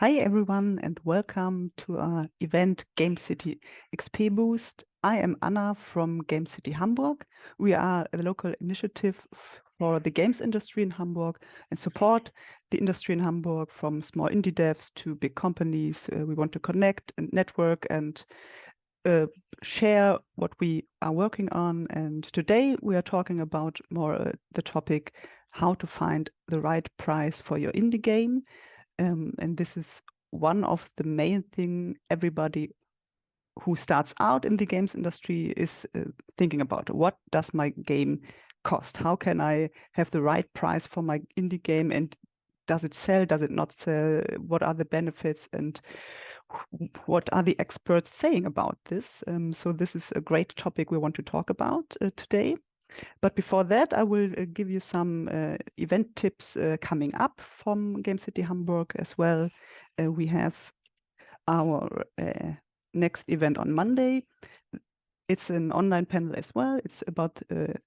Hi everyone and welcome to our event Gamecity XP Boost. I am Anna from Gamecity Hamburg. We are a local initiative for the games industry in Hamburg and support the industry in Hamburg from small indie devs to big companies. We want to connect and network and share what we are working on. And today we are talking about more the topic how to find the right price for your indie game. And this is one of the main thing everybody who starts out in the games industry is thinking about. What does my game cost? How can I have the right price for my indie game? And does it sell? Does it not sell? What are the benefits? And what are the experts saying about this? So this is a great topic we want to talk about today. But before that, I will give you some event tips coming up from Gamecity Hamburg as well. We have our next event on Monday. It's an online panel as well. It's about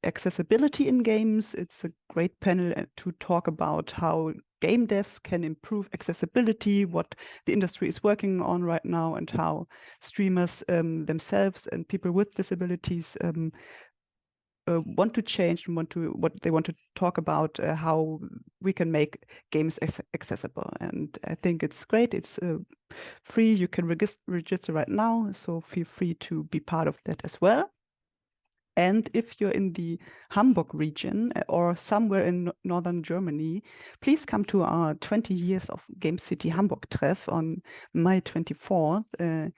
accessibility in games. It's a great panel to talk about how game devs can improve accessibility, what the industry is working on right now, and how streamers themselves and people with disabilities want to change and what they want to talk about, how we can make games accessible. And I think it's great. It's free. You can register right now, so feel free to be part of that as well. And if you're in the Hamburg region or somewhere in northern Germany, please come to our 20 years of Gamecity Hamburg Treff on May 24th.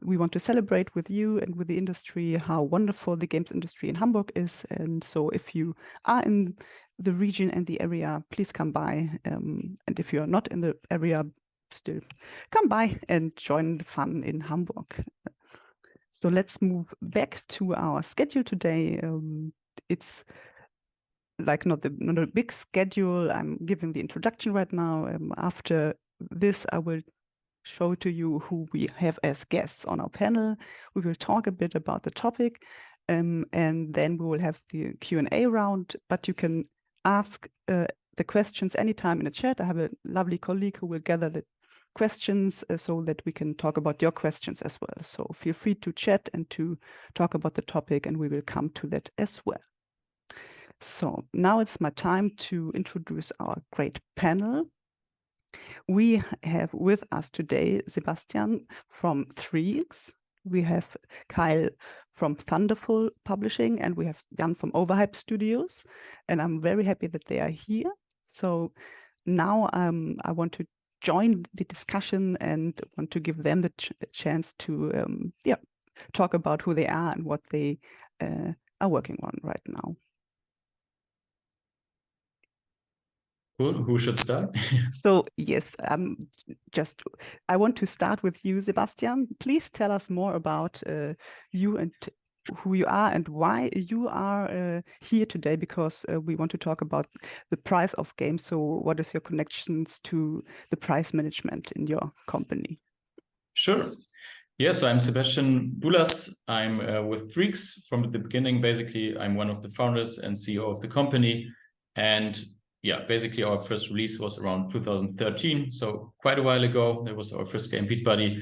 We want to celebrate with you and with the industry how wonderful the games industry in Hamburg is. And so if you are in the region and the area, please come by. And if you're not in the area, still come by and join the fun in Hamburg. So let's move back to our schedule today. It's like not a big schedule. I'm giving the introduction right now. After this, I will show to you who we have as guests on our panel. We will talk a bit about the topic, and then we will have the Q&A round, but you can ask the questions anytime in the chat. I have a lovely colleague who will gather the questions so that we can talk about your questions as well. So feel free to chat and to talk about the topic, and we will come to that as well. So now it's my time to introduce our great panel. We have with us today Sebastian from THREAKS. We have Kyle from Thunderful Publishing, and we have Jan from Overhype Studios. And I'm very happy that they are here. So now I want to join the discussion and want to give them the chance to talk about who they are and what they are working on right now. Cool. Who should start? So yes, I want to start with you, Sebastian. Please tell us more about you and who you are and why you are here today, because we want to talk about the price of games. So what is your connections to the price management in your company? Sure. Yeah, so I'm Sebastian Bulas. I'm with THREAKS from the beginning. Basically, I'm one of the founders and CEO of the company. And yeah, basically our first release was around 2013. So quite a while ago, that was our first game, Beat Buddy.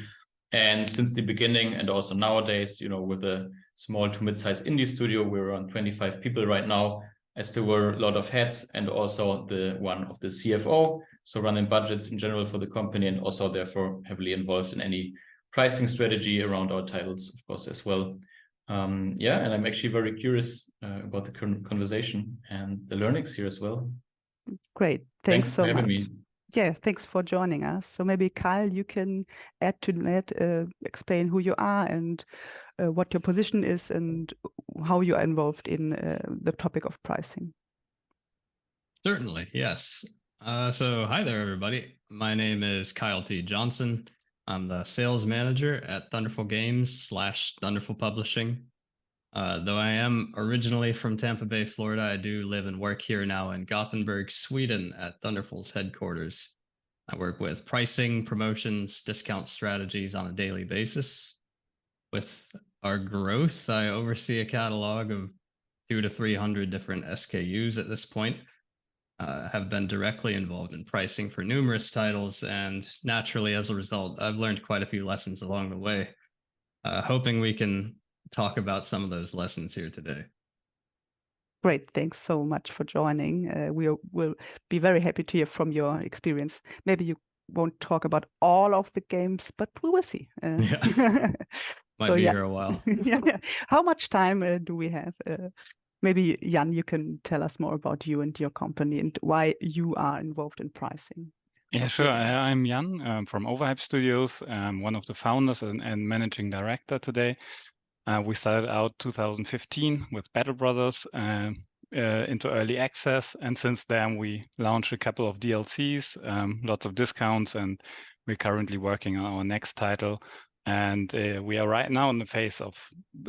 And since the beginning, and also nowadays, you know, with a small to mid-sized indie studio, we're around 25 people right now. I still wear a lot of hats and also the one of the CFO. So running budgets in general for the company, and also therefore heavily involved in any pricing strategy around our titles, of course, as well. Yeah, and I'm actually very curious about the current conversation and the learnings here as well. Great. Thanks so for having much. Me. Yeah, thanks for joining us. So maybe Kyle, you can add to that, explain who you are and what your position is and how you are involved in the topic of pricing. Certainly, yes. So hi there, everybody. My name is Kyle T. Johnson. I'm the sales manager at Thunderful Games / Thunderful Publishing. Though I am originally from Tampa Bay, Florida, I do live and work here now in Gothenburg, Sweden at Thunderful's headquarters. I work with pricing, promotions, discount strategies on a daily basis. With our growth, I oversee a catalog of 200 to 300 different SKUs at this point. have been directly involved in pricing for numerous titles, and naturally, as a result, I've learned quite a few lessons along the way. Hoping we can talk about some of those lessons here today. Great, thanks so much for joining. We will be very happy to hear from your experience. Maybe you won't talk about all of the games, but we will see. Yeah. Might be here a while. Yeah. How much time do we have? Maybe Jan, you can tell us more about you and your company and why you are involved in pricing. Yeah, sure. I'm Jan from Overhype Studios. I'm one of the founders and managing director today. We started out 2015 with Battle Brothers into early access, and since then we launched a couple of DLCs, lots of discounts, and we're currently working on our next title. And we are right now in the phase of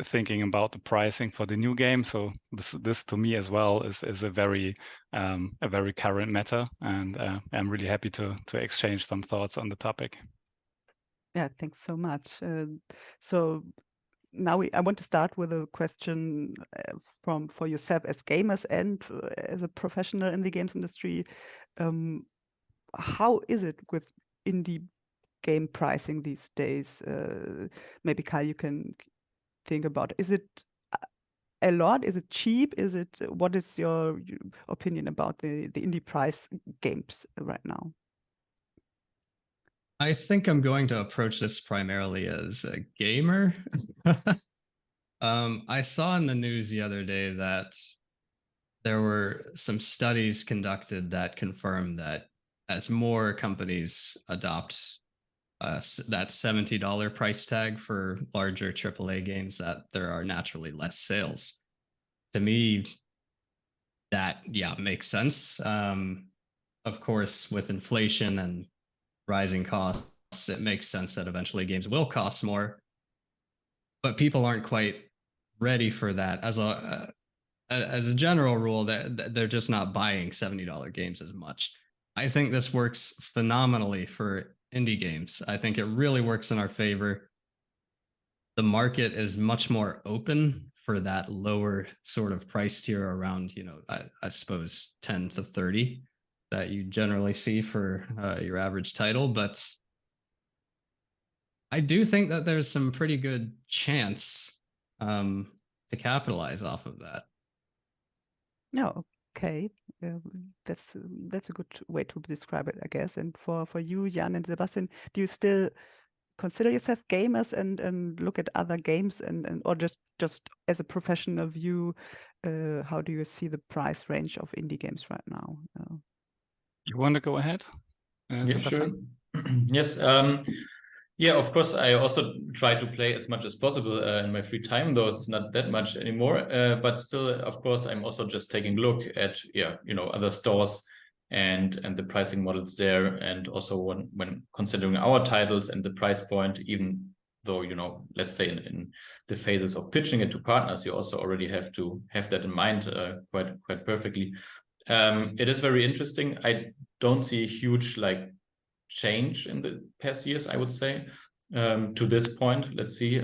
thinking about the pricing for the new game. So this to me as well is a very current matter, and I'm really happy to exchange some thoughts on the topic. Yeah, thanks so much. So now I want to start with a question for yourself as gamers and as a professional in the games industry. How is it with indie game pricing these days? Maybe Kyle, you can think about, is it a lot? Is it cheap? What is your opinion about the indie price games right now? I think I'm going to approach this primarily as a gamer. I saw in the news the other day that there were some studies conducted that confirmed that as more companies adopt that $70 price tag for larger AAA games, that there are naturally less sales. To me, that, yeah, makes sense. Of course, with inflation and rising costs, it makes sense that eventually games will cost more, but people aren't quite ready for that. As a general rule, that they're just not buying $70 games as much. I think this works phenomenally for indie games. I think it really works in our favor. The market is much more open for that lower sort of price tier around, I suppose 10 to 30 that you generally see for your average title. But I do think that there's some pretty good chance to capitalize off of that. No, okay. That's a good way to describe it, I guess. And for you, Jan and Sebastian, do you still consider yourself gamers and look at other games and or just as a professional view, how do you see the price range of indie games right now? You want to go ahead, Yeah, sure. Sebastian? Yes. Yeah, of course, I also try to play as much as possible in my free time, though it's not that much anymore. But still, of course, I'm also just taking a look at, other stores and the pricing models there. And also when considering our titles and the price point, even though, let's say in the phases of pitching it to partners, you also already have to have that in mind quite perfectly. It is very interesting. I don't see a huge change in the past years, I would say, to this point. Let's see.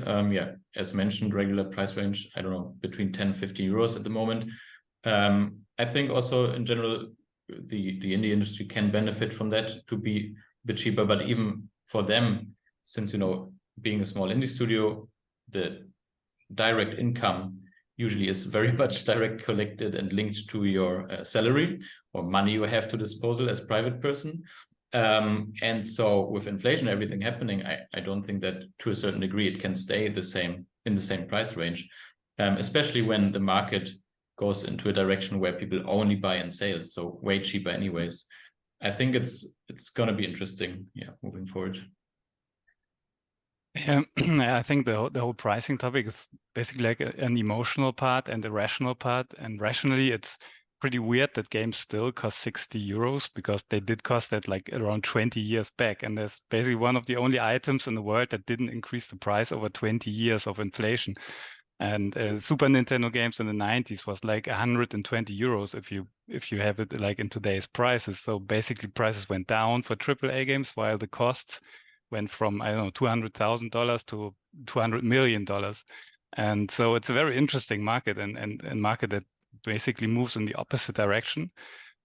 As mentioned, regular price range, I don't know, between 10 and 50 euros at the moment. I think also in general, the indie industry can benefit from that to be a bit cheaper, but even for them, since, being a small indie studio, the direct income usually is very much direct collected and linked to your salary or money you have to disposal as private person. And so with inflation, everything happening, I don't think that to a certain degree it can stay in the same price range, especially when the market goes into a direction where people only buy in sales, so way cheaper anyways. I think it's going to be interesting, moving forward. I think the whole pricing topic is basically like an emotional part and a rational part. And rationally, it's pretty weird that games still cost 60 euros because they did cost that around 20 years back. And there's basically one of the only items in the world that didn't increase the price over 20 years of inflation. And Super Nintendo games in the 90s was 120 euros if you have it in today's prices. So basically prices went down for AAA games while the costs went from, I don't know, $200,000 to $200 million. And so it's a very interesting market and market that basically moves in the opposite direction.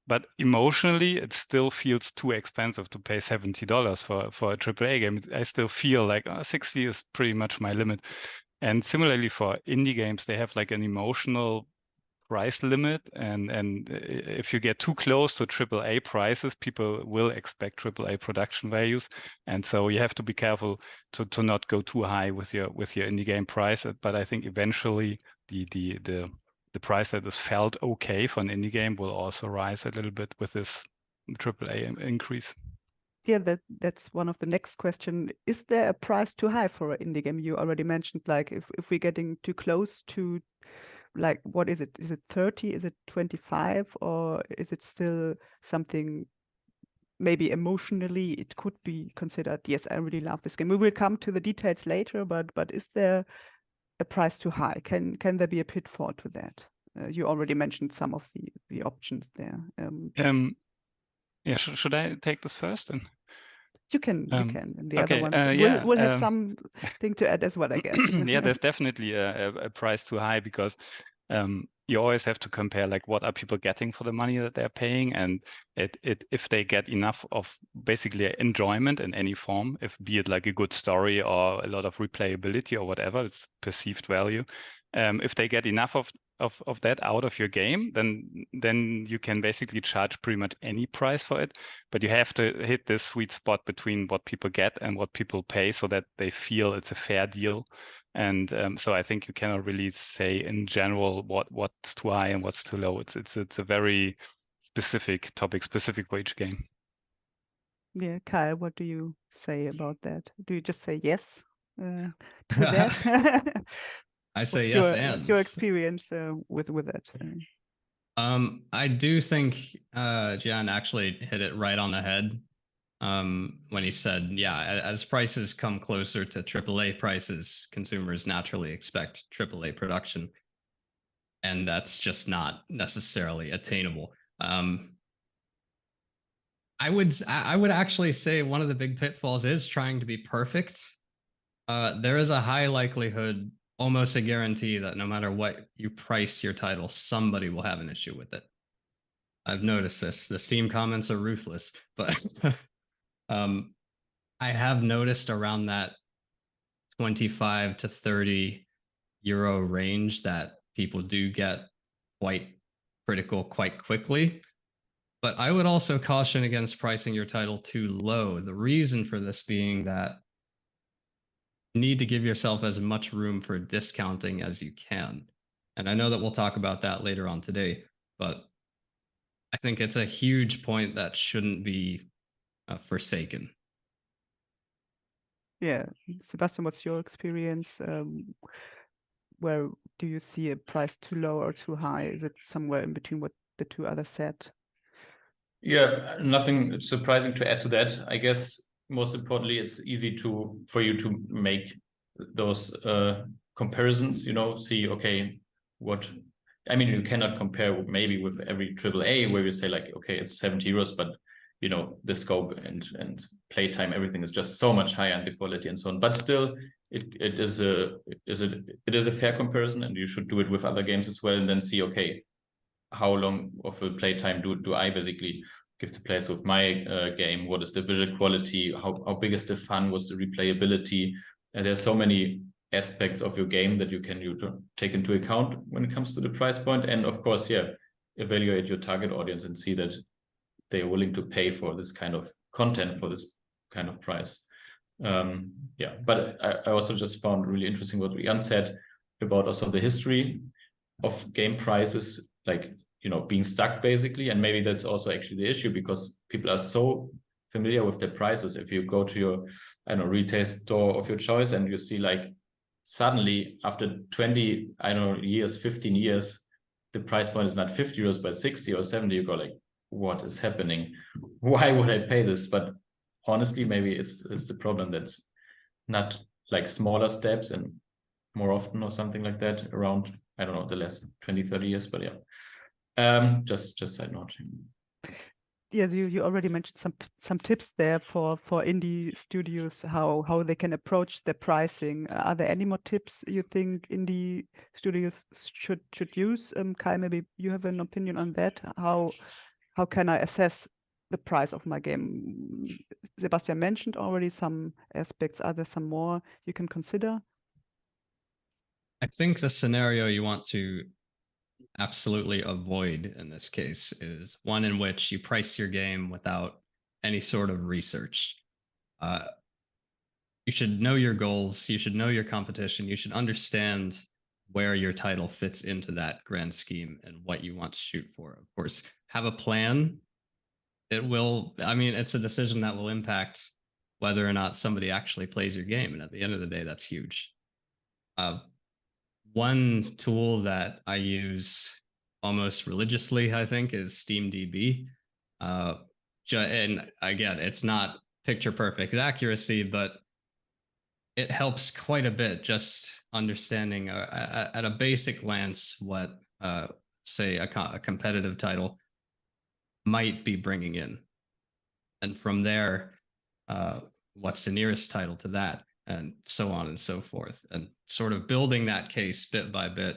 but emotionally, it still feels too expensive to pay $70 for a AAA game. I still feel like 60 is pretty much my limit. And similarly for indie games, they have like an emotional price limit, and if you get too close to AAA prices, people will expect AAA production values, and so you have to be careful to not go too high with your indie game price. But I think eventually the price that is felt okay for an indie game will also rise a little bit with this AAA increase. Yeah, that's one of the next question. Is there a price too high for an indie game? You already mentioned, like, if we're getting too close to, like, what is it? Is it 30? Is it 25? Or is it still something maybe emotionally it could be considered, yes, I really love this game. We will come to the details later, but is there a price too high? Can there be a pitfall to that? You already mentioned some of the options there. Yeah, should I take this first? And you can, and the other okay, ones yeah, will have something to add as well, I guess. Yeah, there's definitely a price too high, because you always have to compare, like, what are people getting for the money that they're paying, and if they get enough of basically enjoyment in any form, if be it like a good story or a lot of replayability or whatever, it's perceived value. If they get enough of that out of your game, then you can basically charge pretty much any price for it. But you have to hit this sweet spot between what people get and what people pay, so that they feel it's a fair deal. And so I think you cannot really say in general what's too high and what's too low. It's a very specific topic, specific for each game. Yeah, Kyle, what do you say about that? Do you just say yes to that? I say yes, and what's your experience with it? I do think Gian actually hit it right on the head when he said, yeah, as prices come closer to AAA prices, consumers naturally expect AAA production, and that's just not necessarily attainable. I would actually say one of the big pitfalls is trying to be perfect. There is a high likelihood, almost a guarantee, that no matter what you price your title, somebody will have an issue with it. I've noticed this. The Steam comments are ruthless, but I have noticed around that 25 to 30 euro range that people do get quite critical quite quickly. But I would also caution against pricing your title too low. The reason for this being that you need to give yourself as much room for discounting as you can. And I know that we'll talk about that later on today, but I think it's a huge point that shouldn't be forsaken. Yeah, Sebastian, what's your experience? Where do you see a price too low or too high? Is it somewhere in between what the two others said? Yeah, nothing surprising to add to that. I guess most importantly, it's easy for you to make those comparisons, see, okay, you cannot compare maybe with every AAA where you say, like, okay, it's 70 euros, but the scope and playtime, everything is just so much higher, and the quality and so on. But still, it is a fair comparison, and you should do it with other games as well, and then see, okay, how long of a playtime do I basically give the players with my game? What is the visual quality? How big is the fun? What's the replayability? And there's so many aspects of your game that you can take into account when it comes to the price point. And of course, evaluate your target audience and see that they are willing to pay for this kind of content for this kind of price. But I also just found really interesting what Jan said about also the history of game prices, like, being stuck basically. And maybe that's also actually the issue, because people are so familiar with their prices. If you go to your, retail store of your choice, and you see, like, suddenly after 20, years, 15 years, the price point is not 50 euros, but 60 or 70, you go like, what is happening? Why would I pay this? But honestly, maybe it's the problem that's not like smaller steps and more often or something like that around, the last 20, 30 years, but just side note. Yes, you already mentioned some tips there for indie studios, how they can approach their pricing. Are there any more tips you think indie studios should use? Kai, maybe you have an opinion on that. How how can I assess the price of my game? Sebastian mentioned already some aspects. Are there some more you can consider? I think the scenario you want to absolutely avoid in this case is one in which you price your game without any sort of research. You should know your goals, you should know your competition, you should understand where your title fits into that grand scheme and what you want to shoot for. Of course, have a plan. It's a decision that will impact whether or not somebody actually plays your game. And at the end of the day, that's huge. One tool that I use almost religiously, I think, is SteamDB. And again, it's not picture perfect accuracy, but it helps quite a bit just understanding at a basic glance what, say, a competitive title might be bringing in. And from there, what's the nearest title to that? And so on and so forth. And sort of building that case bit by bit,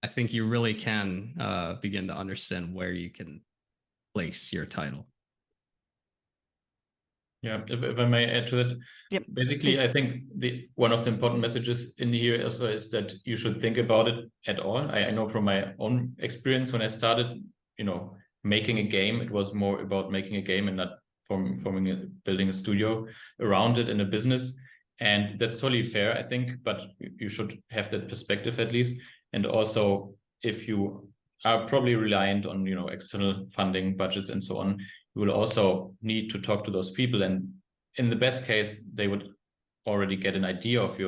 I think you really can begin to understand where you can place your title. Yeah, if I may add to that, Yep. basically, Please. I think one of the important messages in here also is that you should think about it at all. I know from my own experience when I started, making a game, it was more about making a game and not building a studio around it in a business. And that's totally fair, I think, but you should have that perspective at least. And also, if you are probably reliant on, external funding budgets and so on, you will also need to talk to those people. And in the best case, they would already get an idea of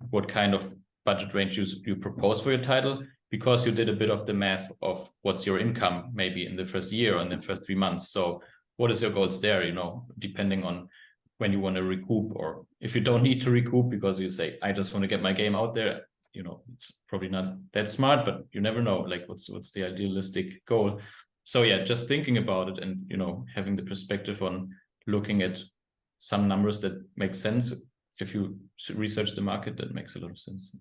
what kind of budget range you propose for your title, because you did a bit of the math of what's your income maybe in the first year or in the first 3 months. So what is your goals there, depending on when you want to recoup, or if you don't need to recoup because you say, I just want to get my game out there, it's probably not that smart, but you never know, what's the idealistic goal. So yeah, just thinking about it and, having the perspective on looking at some numbers that make sense. If you research the market, that makes a lot of sense.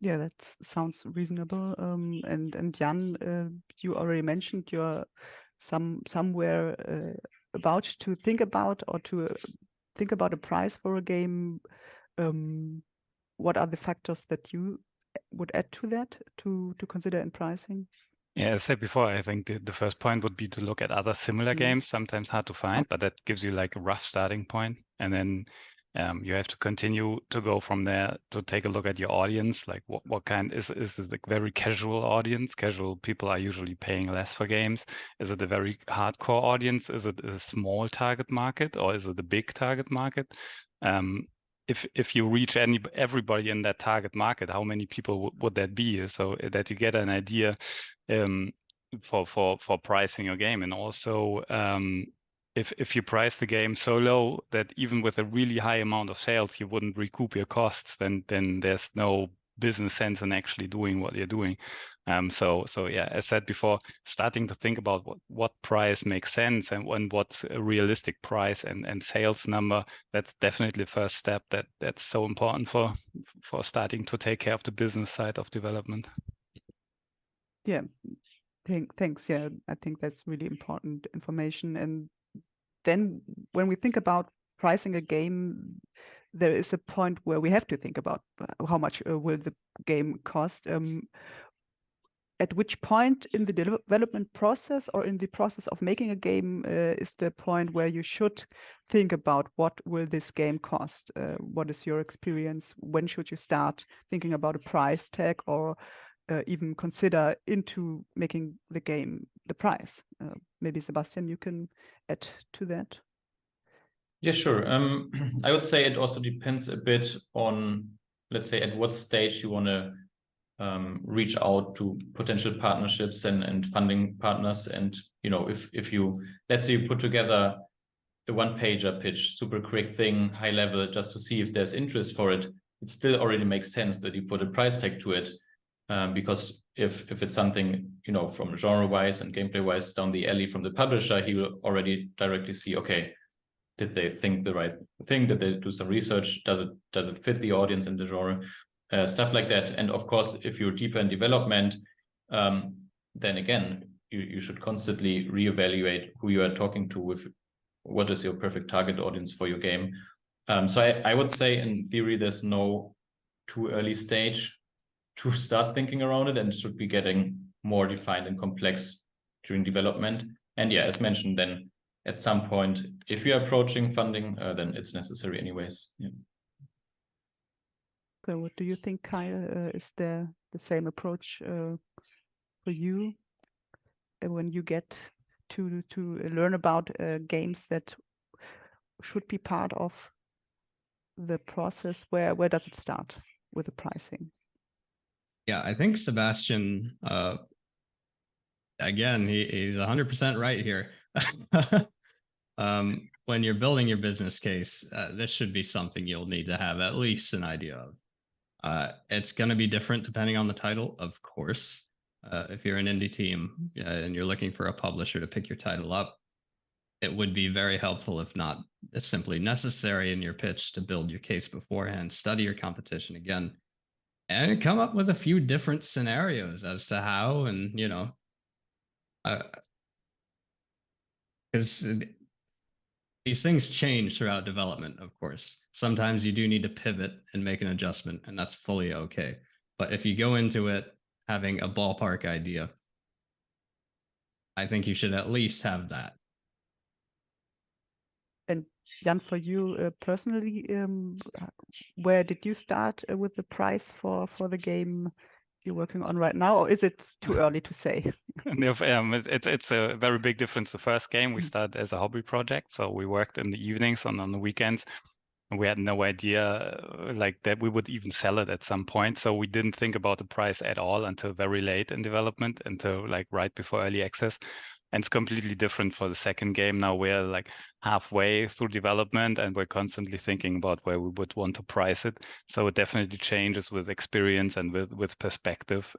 Yeah, that sounds reasonable. And Jan, you already mentioned you're somewhere about to think about or to think about a price for a game. What are the factors that you would add to that to consider in pricing? Yeah, as I said before, I think the first point would be to look at other similar games, sometimes hard to find, but that gives you like a rough starting point. And then you have to continue to go from there to take a look at your audience. Like what kind is this a very casual audience? Casual people are usually paying less for games. Is it a very hardcore audience? Is it a small target market, or is it a big target market? If you reach everybody in that target market, how many people would that be? So that you get an idea for pricing your game. And also if you price the game so low that even with a really high amount of sales you wouldn't recoup your costs, then there's no business sense in actually doing what you're doing. So yeah, as said before, starting to think about what price makes sense and what's a realistic price and sales number, that's definitely the first step that's so important for starting to take care of the business side of development. Yeah, thanks. Yeah, I think that's really important information. And then when we think about pricing a game, there is a point where we have to think about how much will the game cost. At which point in the development process or in the process of making a game is the point where you should think about what will this game cost? What is your experience? When should you start thinking about a price tag, or even consider into making the game the price? Maybe Sebastian, you can add to that. Yeah, sure. I would say it also depends a bit on, let's say, at what stage you want to reach out to potential partnerships and funding partners. And, if you, let's say you put together a one-pager pitch, super quick thing, high level, just to see if there's interest for it, it still already makes sense that you put a price tag to it. Because if it's something, from genre-wise and gameplay-wise down the alley from the publisher, he will already directly see, okay, did they think the right thing? Did they do some research? Does it fit the audience in the genre? Stuff like that. And of course, if you're deeper in development, then again, you should constantly reevaluate who you are talking to with what is your perfect target audience for your game. So I would say in theory, there's no too early stage to start thinking around it, and it should be getting more defined and complex during development. And yeah, as mentioned, then at some point, if you're approaching funding, then it's necessary anyways. Yeah. So what do you think, Kyle? Is there the same approach for you when you get to learn about games that should be part of the process? Where does it start with the pricing? Yeah, I think Sebastian, again, he's 100% right here. When you're building your business case, this should be something you'll need to have at least an idea of. It's going to be different depending on the title, of course. If you're an indie team and you're looking for a publisher to pick your title up, it would be very helpful, if not simply necessary, in your pitch to build your case beforehand, study your competition again, and come up with a few different scenarios as to how, and because these things change throughout development, of course. Sometimes you do need to pivot and make an adjustment, and that's fully okay. But if you go into it having a ballpark idea, I think you should at least have that. And Jan, for you personally, where did you start with the price for the game you're working on right now, or is it too early to say? It's a very big difference. The first game we started as a hobby project, so we worked in the evenings and on the weekends. And we had no idea like that we would even sell it at some point. So we didn't think about the price at all until very late in development, until like right before early access. And it's completely different for the second game. Now we're like halfway through development and we're constantly thinking about where we would want to price it. So it definitely changes with experience and with perspective.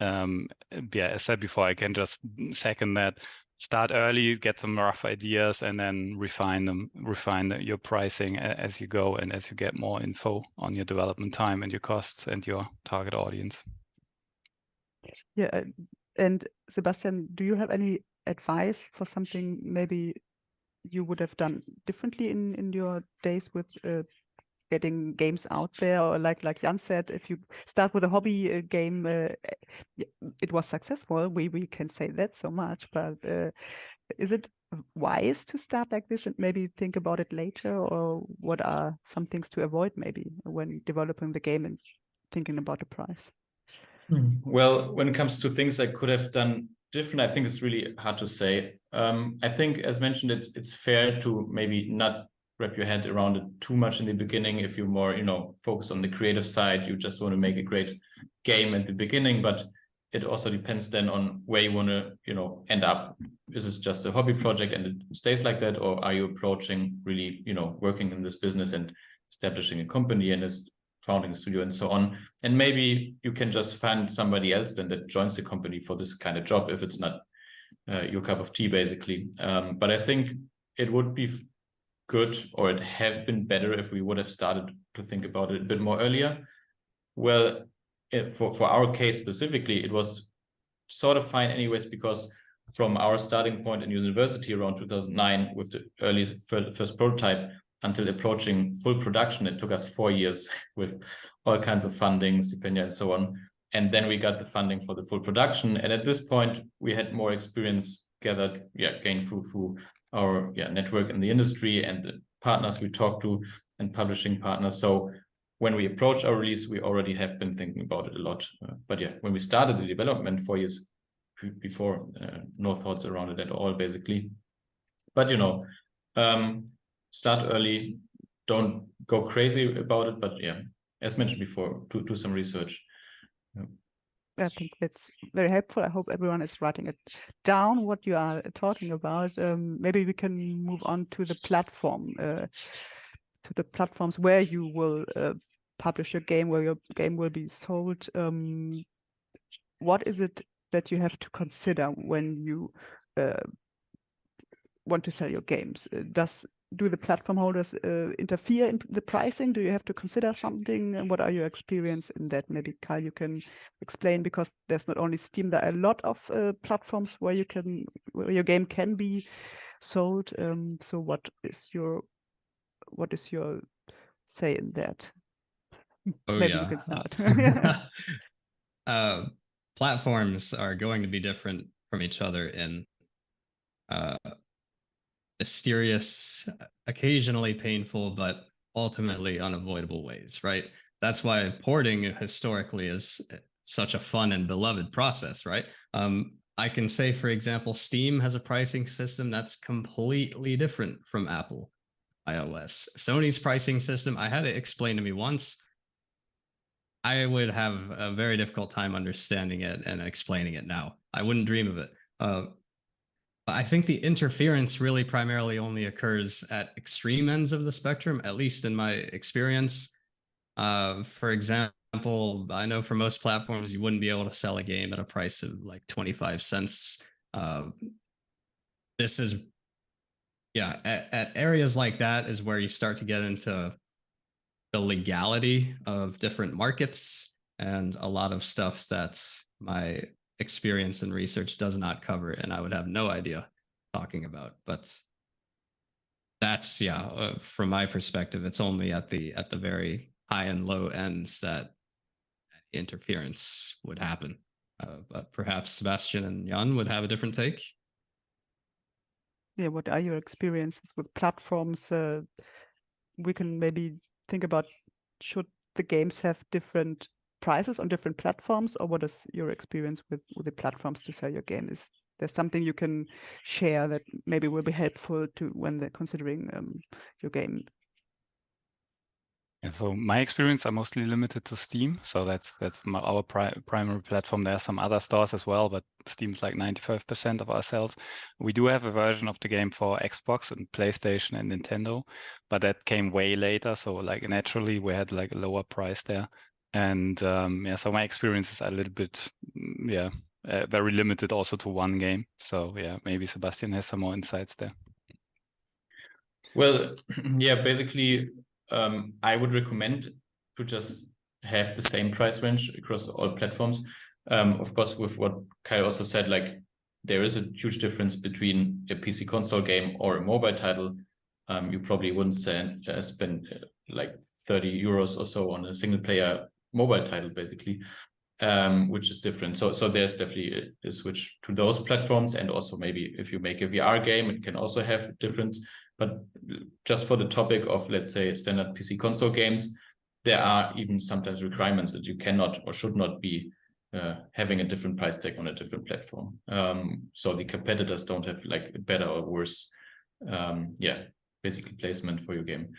Yeah, as said before, I can just second that. Start early, get some rough ideas, and then refine your pricing as you go and as you get more info on your development time and your costs and your target audience. Yeah, and Sebastian, do you have any advice for something maybe you would have done differently in your days with getting games out there? Or like Jan said, if you start with a hobby game, it was successful. We can say that so much, but is it wise to start like this and maybe think about it later? Or what are some things to avoid maybe when developing the game and thinking about the price? Well, when it comes to things I could have done different, I think it's really hard to say. I think, as mentioned, it's fair to maybe not wrap your head around it too much in the beginning. If you're more, focused on the creative side, you just want to make a great game at the beginning, but it also depends then on where you want to, end up. Is this just a hobby project and it stays like that? Or are you approaching really, working in this business and establishing a company and founding a studio and so on? And maybe you can just find somebody else then that joins the company for this kind of job if it's not your cup of tea, basically. But I think it would be good, or it had been better if we would have started to think about it a bit more earlier. Well, for our case specifically, it was sort of fine anyways, because from our starting point in university around 2009 with the early first prototype until approaching full production, it took us 4 years with all kinds of funding, stipendia, and so on. And then we got the funding for the full production. And at this point, we had more experience gained through our network in the industry and the partners we talked to and publishing partners. So when we approached our release, we already have been thinking about it a lot. But when we started the development 4 years before, no thoughts around it at all, basically. But, start early, don't go crazy about it. But as mentioned before, do some research. I think that's very helpful. I hope everyone is writing it down, what you are talking about. Maybe we can move on to the platform, to the platforms where you will publish your game, where your game will be sold. What is it that you have to consider when you want to sell your games? Does do the platform holders interfere in the pricing? Do you have to consider something? And what are your experience in that? Maybe Kyle, you can explain, because there's not only Steam, there are a lot of platforms where your game can be sold. So what is your say in that? Oh, Maybe yeah. you can start. Platforms are going to be different from each other in mysterious, occasionally painful, but ultimately unavoidable ways, right? That's why porting historically is such a fun and beloved process, right? I can say, for example, Steam has a pricing system that's completely different from Apple iOS. Sony's pricing system, I had it explained to me once. I would have a very difficult time understanding it and explaining it now. I wouldn't dream of it. I think the interference really primarily only occurs at extreme ends of the spectrum, at least in my experience. For example, I know for most platforms, you wouldn't be able to sell a game at a price of like 25 cents. This is, yeah, at areas like that is where you start to get into the legality of different markets and a lot of stuff that my experience and research does not cover, and I would have no idea talking about. But that's, yeah, from my perspective, it's only at the very high and low ends that interference would happen. But perhaps Sebastian and Jan would have a different take. Yeah, what are your experiences with platforms? We can maybe think about, should the games have different prices on different platforms, or what is your experience with the platforms to sell your game? Is there something you can share that maybe will be helpful to when they're considering your game? Yeah, so my experience are mostly limited to Steam. So that's our primary platform. There are some other stores as well, but Steam's like 95% of our sales. We do have a version of the game for Xbox and PlayStation and Nintendo, but that came way later. So like naturally we had like a lower price there. And yeah, so my experiences are a little bit, very limited also to one game. So yeah, maybe Sebastian has some more insights there. Well, yeah, basically, I would recommend to just have the same price range across all platforms. Of course, with what Kai also said, like there is a huge difference between a PC console game or a mobile title. You probably wouldn't spend like 30 euros or so on a single player mobile title, basically, which is different. So there's definitely a switch to those platforms. And also maybe if you make a VR game, it can also have a difference. But just for the topic of, let's say, standard PC console games, there are even sometimes requirements that you cannot or should not be having a different price tag on a different platform. So the competitors don't have like a better or worse, basically placement for your game.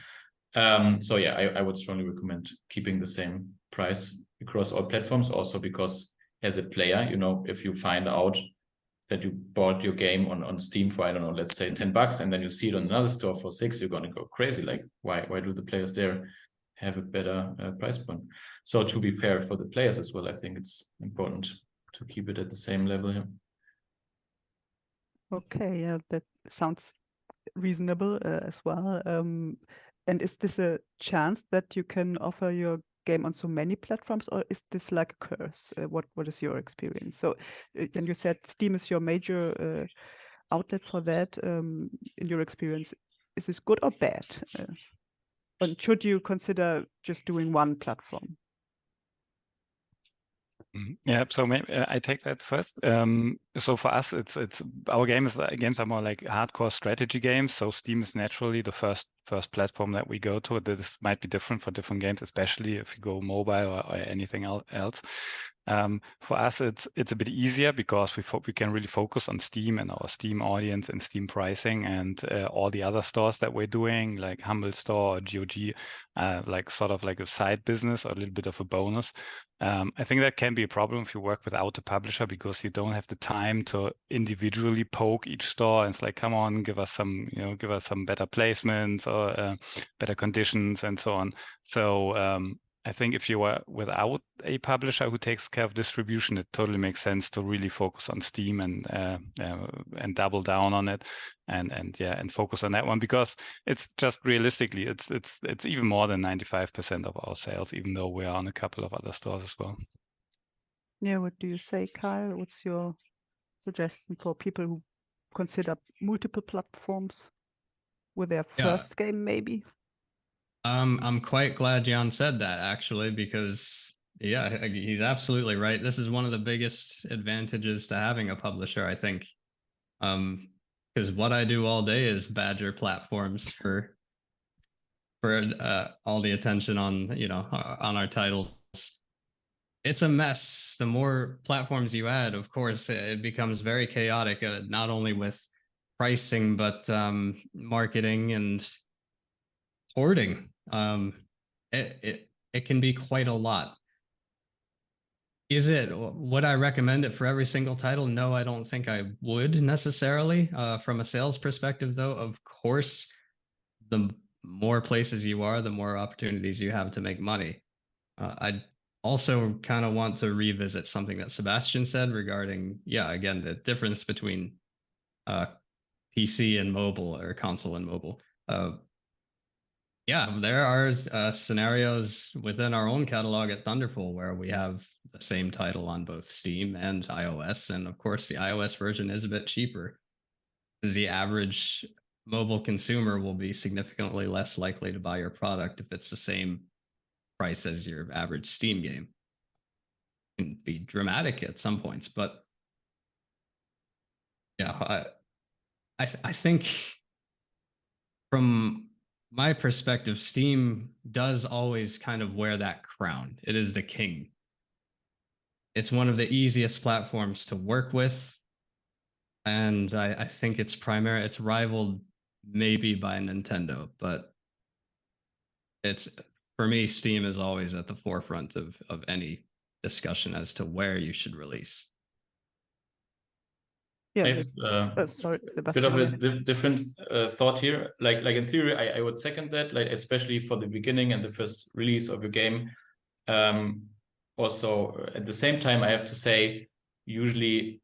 So yeah, I would strongly recommend keeping the same price across all platforms, also because as a player, you know, if you find out that you bought your game on Steam for, I don't know, let's say $10, and then you see it on another store for $6, you're going to go crazy. Like, why do the players there have a better price point? So to be fair for the players as well, I think it's important to keep it at the same level here. Okay, yeah, that sounds reasonable as well. And is this a chance that you can offer your game on so many platforms, or is this like a curse? What is your experience? So, and you said Steam is your major outlet for that. In your experience, is this good or bad? And should you consider just doing one platform? Yeah, so maybe I take that first. So for us, it's our games are more like hardcore strategy games. So Steam is naturally the first platform that we go to. This might be different for different games, especially if you go mobile or anything else. For us, it's a bit easier because we can really focus on Steam and our Steam audience and Steam pricing, and all the other stores that we're doing, like Humble Store or GOG, like sort of like a side business or a little bit of a bonus. I think that can be a problem if you work without a publisher, because you don't have the time to individually poke each store. And it's like, come on, give us some better placements or better conditions and so on. So I think if you are without a publisher who takes care of distribution, it totally makes sense to really focus on Steam and double down on it, and focus on that one, because it's just realistically it's even more than 95% of our sales, even though we are on a couple of other stores as well. Yeah, what do you say, Kyle? What's your suggestion for people who consider multiple platforms with their first game, maybe? I'm quite glad Jan said that, actually, because yeah, he's absolutely right. This is one of the biggest advantages to having a publisher, I think. Because what I do all day is badger platforms for all the attention on, on our titles. It's a mess. The more platforms you add, of course, it becomes very chaotic, not only with pricing, but marketing and hoarding. It can be quite a lot. Would I recommend it for every single title? No, I don't think I would necessarily. From a sales perspective, though, of course, the more places you are, the more opportunities you have to make money. I also kind of want to revisit something that Sebastian said regarding, again, the difference between PC and mobile, or console and mobile. There are scenarios within our own catalog at Thunderful where we have the same title on both Steam and iOS. And of course, the iOS version is a bit cheaper, because the average mobile consumer will be significantly less likely to buy your product if it's the same price as your average Steam game. It can be dramatic at some points, but I think from my perspective, Steam does always kind of wear that crown. It is the king. It's one of the easiest platforms to work with. And I think it's rivaled maybe by Nintendo, but for me, Steam is always at the forefront of any discussion as to where you should release. Yeah, sorry, Sebastian. Bit of a different thought here. Like in theory, I would second that. Like especially for the beginning and the first release of your game. Also, at the same time, I have to say, usually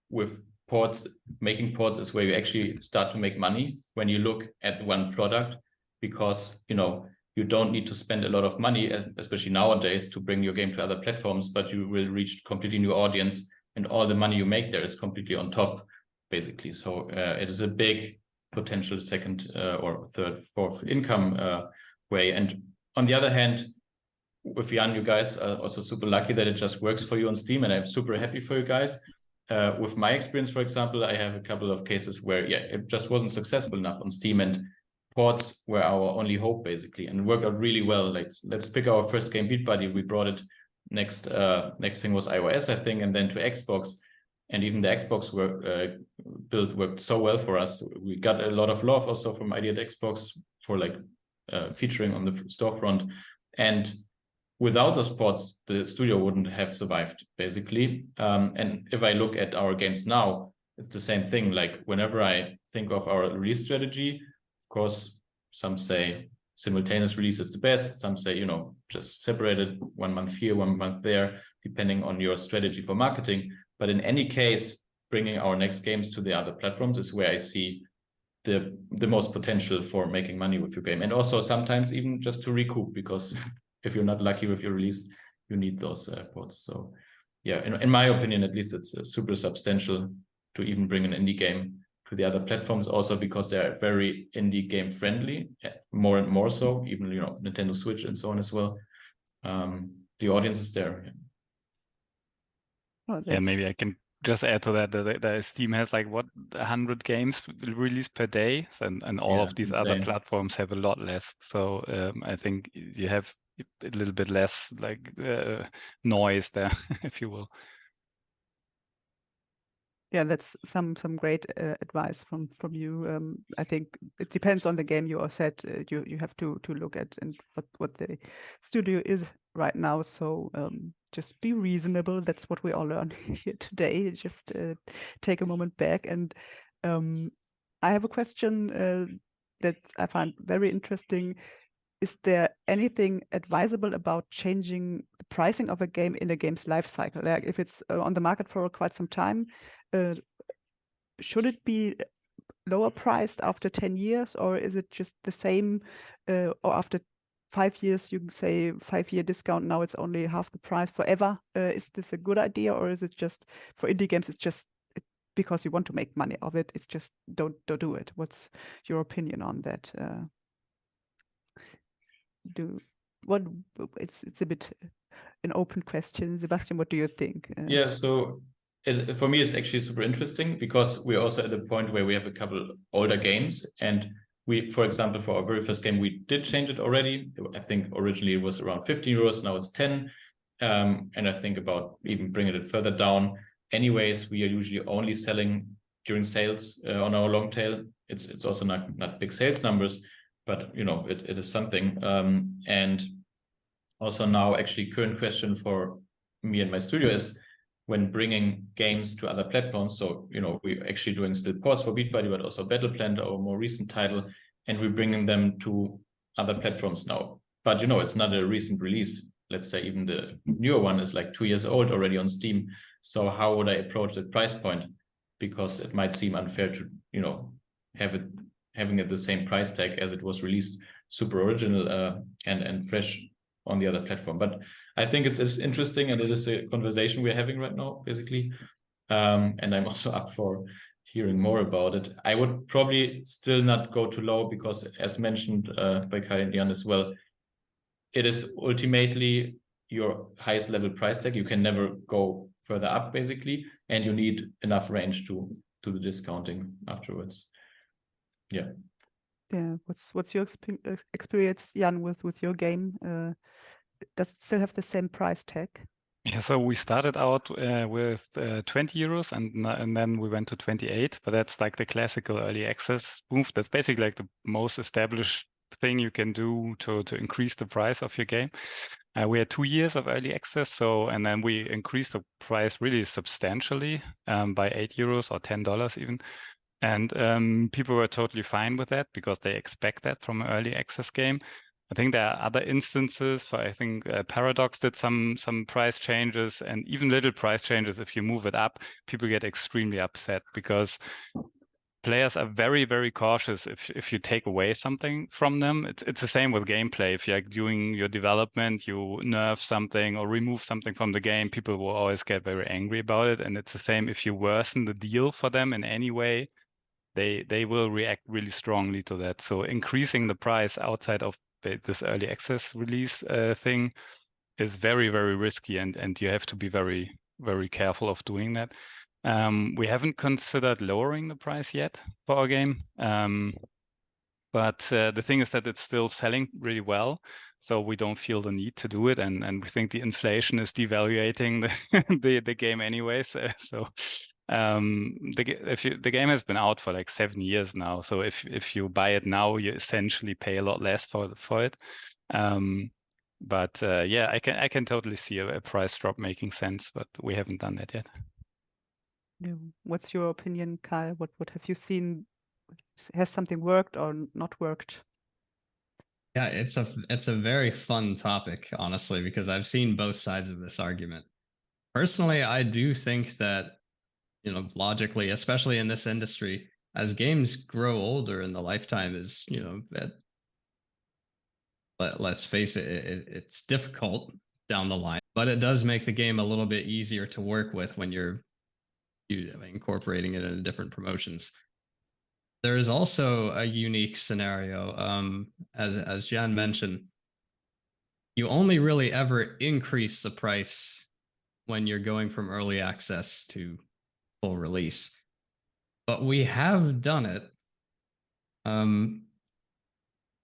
with ports, making ports is where you actually start to make money when you look at one product, because you don't need to spend a lot of money, especially nowadays, to bring your game to other platforms, but you will reach completely new audience. And all the money you make there is completely on top, basically. So it is a big potential second or third, fourth income way. And on the other hand, with Jan, you guys are also super lucky that it just works for you on Steam, and I'm super happy for you guys. With my experience, for example, I have a couple of cases where it just wasn't successful enough on Steam, and ports were our only hope, basically, and worked out really well. Like, let's pick our first game, Beat Buddy. We brought it. Next thing was iOS, I think, and then to Xbox, and even the Xbox build worked so well for us. We got a lot of love also from ID at Xbox for featuring on the storefront, and without those ports, the studio wouldn't have survived, basically. And if I look at our games now, it's the same thing. Like whenever I think of our release strategy, of course, some say simultaneous release is the best. Some say, just separated 1 month here, 1 month there, depending on your strategy for marketing. But in any case, bringing our next games to the other platforms is where I see the most potential for making money with your game. And also sometimes even just to recoup, because if you're not lucky with your release, you need those ports. So yeah, in my opinion, at least, it's super substantial to even bring an indie game to the other platforms, also because they're very indie game friendly, more and more so, even Nintendo Switch and so on as well. The audience is there. Yeah, maybe I can just add to that the Steam has 100 games released per day, and all of these other platforms have a lot less. So I think you have a little bit less noise there, if you will. Yeah, that's some great advice from you. I think it depends on the game you are set. You have to look at and what the studio is right now. So just be reasonable. That's what we all learned here today. Just take a moment back. And I have a question that I find very interesting. is there anything advisable about changing the pricing of a game in a game's life cycle? Like if it's on the market for quite some time, should it be lower priced after 10 years, or is it just the same? Or after 5 years, you can say 5-year discount, now it's only half the price forever. Is this a good idea, or is it just for indie games, it's just because you want to make money of it, it's just don't do it? What's your opinion on that? It's a bit an open question. Sebastian, what do you think? Yeah, so for me, it's actually super interesting because we're also at the point where we have a couple older games, and we, for example, for our very first game, we did change it already. I think originally it was around 15 euros, now it's 10. And I think about even bringing it further down. Anyways, we are usually only selling during sales on our long tail. It's also not big sales numbers, but you know, it is something. And also now, actually, current question for me and my studio is when bringing games to other platforms. So, you know, we're actually doing still ports for Beat Buddy, but also Battle Plant, our more recent title, and we're bringing them to other platforms now. But, you know, it's not a recent release. Let's say even the newer one is like 2 years old already on Steam. So how would I approach that price point? Because it might seem unfair to, you know, having it the same price tag as it was released, super original and fresh on the other platform. But I think it's interesting, and it is a conversation we're having right now, basically. And I'm also up for hearing more about it. I would probably still not go too low because, as mentioned by Kai and Jan as well, it is ultimately your highest level price tag. You can never go further up, basically, and you need enough range to do the discounting afterwards. Yeah. Yeah. What's your experience, Jan, with your game? Does it still have the same price tag? Yeah, so we started out with 20 euros and then we went to 28, but that's like the classical early access move. That's basically like the most established thing you can do to increase the price of your game. We had 2 years of early access, and then we increased the price really substantially by 8 euros or $10 even. And people were totally fine with that because they expect that from an early access game. I think there are other instances. For I think Paradox did some price changes, and even little price changes. If you move it up, people get extremely upset because players are very, very cautious if you take away something from them. It's the same with gameplay. If you're doing your development, you nerf something or remove something from the game, people will always get very angry about it. And it's the same if you worsen the deal for them in any way, they will react really strongly to that. So increasing the price outside of this early access release thing is very, very risky, and you have to be very, very careful of doing that. We haven't considered lowering the price yet for our game, but the thing is that it's still selling really well, so we don't feel the need to do it, and we think the inflation is devaluating the game anyways. So the game has been out for like 7 years now, so if you buy it now, you essentially pay a lot less for it. But yeah, I can totally see a price drop making sense, but we haven't done that yet. What's your opinion, Kyle? What have you seen? Has something worked or not worked? Yeah, it's a very fun topic, honestly, because I've seen both sides of this argument. Personally, I do think that, you know, logically, especially in this industry, as games grow older and the lifetime is, you know, let's face it, it's difficult down the line, but it does make the game a little bit easier to work with when you're incorporating it into different promotions. There is also a unique scenario, as Jan mentioned, you only really ever increase the price when you're going from early access to full release. But we have done it, and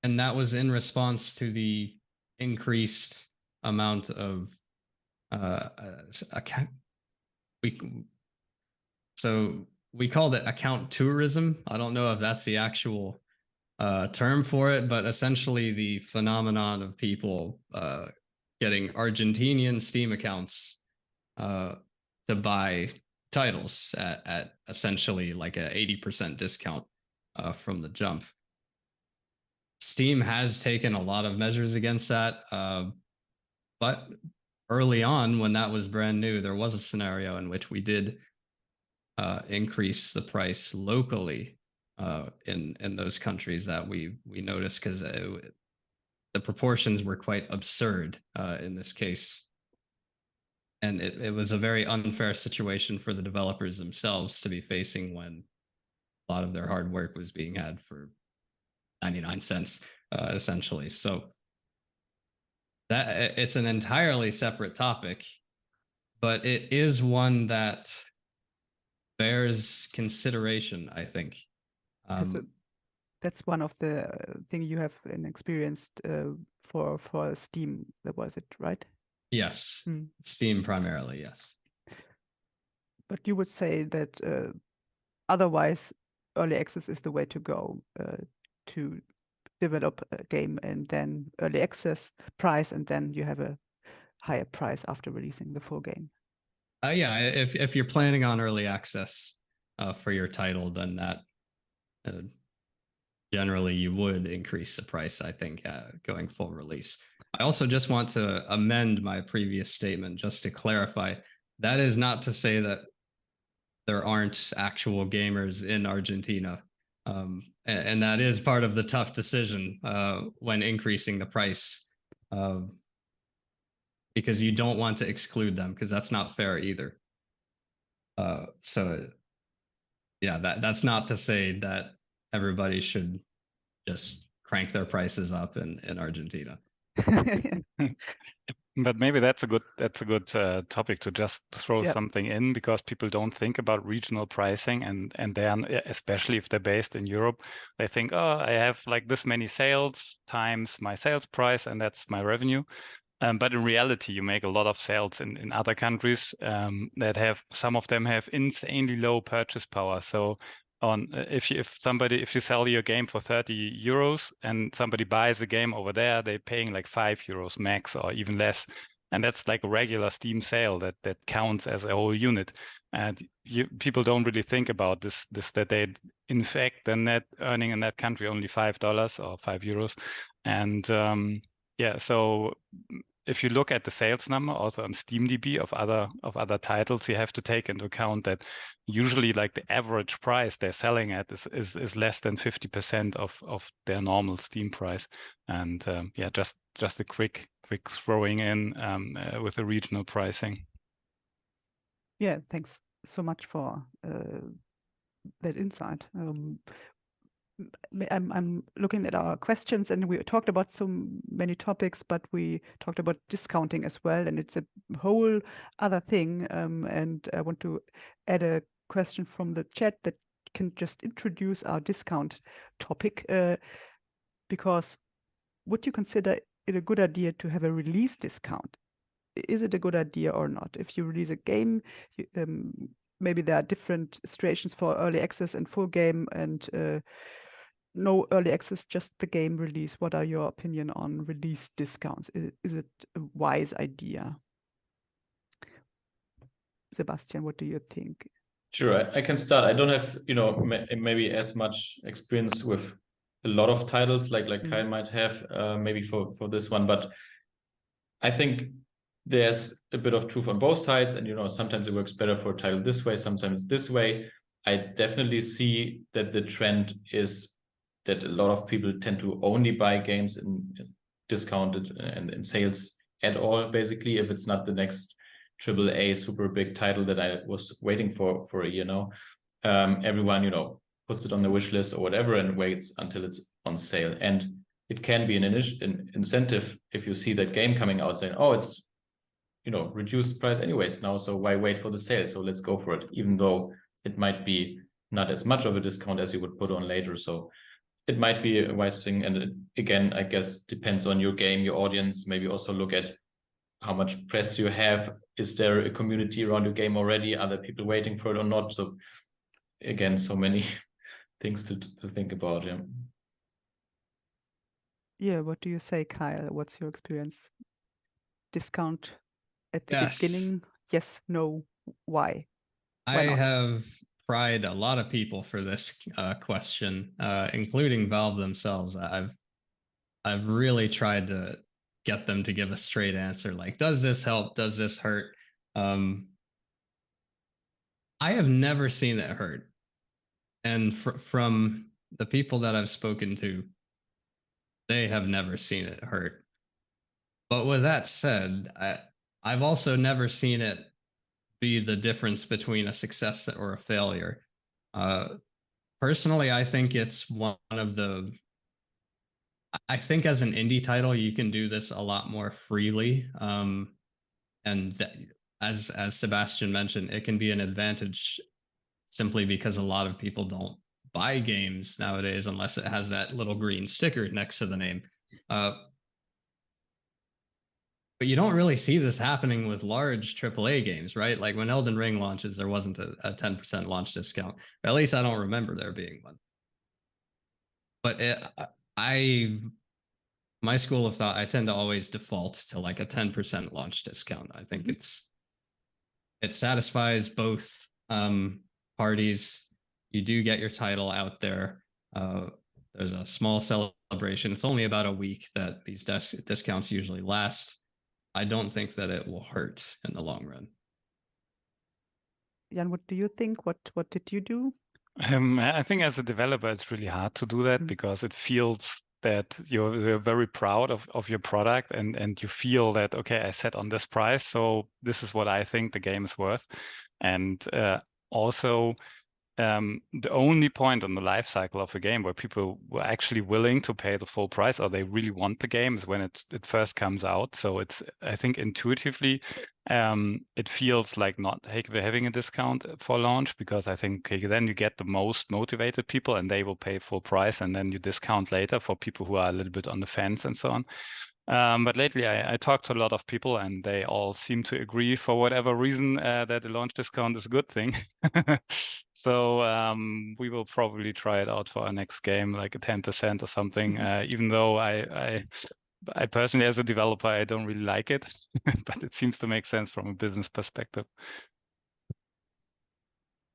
that was in response to the increased amount of account. So we called it account tourism. I don't know if that's the actual term for it, but essentially the phenomenon of people getting Argentinian Steam accounts to buy titles at essentially like a 80% discount from the jump. Steam has taken a lot of measures against that, but early on, when that was brand new, there was a scenario in which we did increase the price locally in those countries that we noticed, because the proportions were quite absurd in this case. And it was a very unfair situation for the developers themselves to be facing when a lot of their hard work was being had for 99 cents, essentially. So that it's an entirely separate topic, but it is one that bears consideration, I think. That's one of the thing you have experienced for Steam. That was it, right? Yes, Steam primarily, yes. But you would say that otherwise, early access is the way to go to develop a game, and then early access price, and then you have a higher price after releasing the full game. Yeah, if you're planning on early access for your title, then that generally you would increase the price, I think, going full release. I also just want to amend my previous statement just to clarify. That is not to say that there aren't actual gamers in Argentina. And that is part of the tough decision when increasing the price, because you don't want to exclude them, because that's not fair either. So yeah, that's not to say that everybody should just crank their prices up in Argentina. But maybe that's a good topic to just throw something in, because people don't think about regional pricing, and they are, especially if they're based in Europe, they think, oh, I have like this many sales times my sales price, and that's my revenue. But in reality, you make a lot of sales in other countries that have, some of them have insanely low purchase power. So if you sell your game for 30 euros and somebody buys the game over there, they're paying like 5 euros max or even less. And that's like a regular Steam sale that counts as a whole unit. And people don't really think about this that they, in fact, the net earning in that country only $5 or 5 euros. And yeah, so if you look at the sales number also on SteamDB of other titles, you have to take into account that usually like the average price they're selling at is less than 50% of their normal Steam price. And yeah, just a quick throwing in with the regional pricing. Yeah, thanks so much for that insight. I'm looking at our questions, and we talked about so many topics, but we talked about discounting as well, and it's a whole other thing. And I want to add a question from the chat that can just introduce our discount topic, because would you consider it a good idea to have a release discount? Is it a good idea or not? If you release a game, maybe there are different situations for early access and full game, and no early access, just the game release. What are your opinion on release discounts? Is it a wise idea? Sebastian, what do you think? Sure, I can start. I don't have, maybe as much experience with a lot of titles like Kyle might have, maybe for this one, but I think there's a bit of truth on both sides, and sometimes it works better for a title this way, sometimes this way. I definitely see that the trend is that a lot of people tend to only buy games in discounted and in sales at all, basically, if it's not the next AAA super big title that I was waiting for a year now. Everyone, puts it on the wish list or whatever and waits until it's on sale. And it can be an incentive if you see that game coming out saying, oh, it's, reduced price anyways now, so why wait for the sale? So let's go for it, even though it might be not as much of a discount as you would put on later. So it might be a wise thing. And again, I guess depends on your game, your audience. Maybe also look at how much press you have. Is there a community around your game already? Are there people waiting for it or not? So again, so many things to think about. Yeah. Yeah, what do you say, Kyle? What's your experience? Discount at the beginning? Yes, no, why? I have pried a lot of people for this question, including Valve themselves. I've I've really tried to get them to give a straight answer. Like, does this help? Does this hurt? I have never seen it hurt. And from the people that I've spoken to, they have never seen it hurt. But with that said, I've also never seen it be the difference between a success or a failure. Personally, I think it's one of the... I think as an indie title, you can do this a lot more freely. And as Sebastian mentioned, it can be an advantage simply because a lot of people don't buy games nowadays unless it has that little green sticker next to the name. But you don't really see this happening with large AAA games, right? Like when Elden Ring launches, there wasn't a 10% launch discount. Or at least I don't remember there being one. But my school of thought, I tend to always default to like a 10% launch discount. I think it satisfies both parties. You do get your title out there. There's a small celebration. It's only about a week that these discounts usually last. I don't think that it will hurt in the long run. Jan, what do you think? What did you do? I think as a developer, it's really hard to do that because it feels that you're very proud of your product and you feel that, okay, I set on this price, so this is what I think the game is worth. And also, the only point on the life cycle of a game where people were actually willing to pay the full price or they really want the game is when it first comes out. So it's, I think intuitively, it feels like not having a discount for launch, because I think then you get the most motivated people and they will pay full price, and then you discount later for people who are a little bit on the fence and so on. But lately I talked to a lot of people and they all seem to agree for whatever reason that the launch discount is a good thing. So we will probably try it out for our next game, like a 10% or something, even though I personally, as a developer, I don't really like it, but it seems to make sense from a business perspective.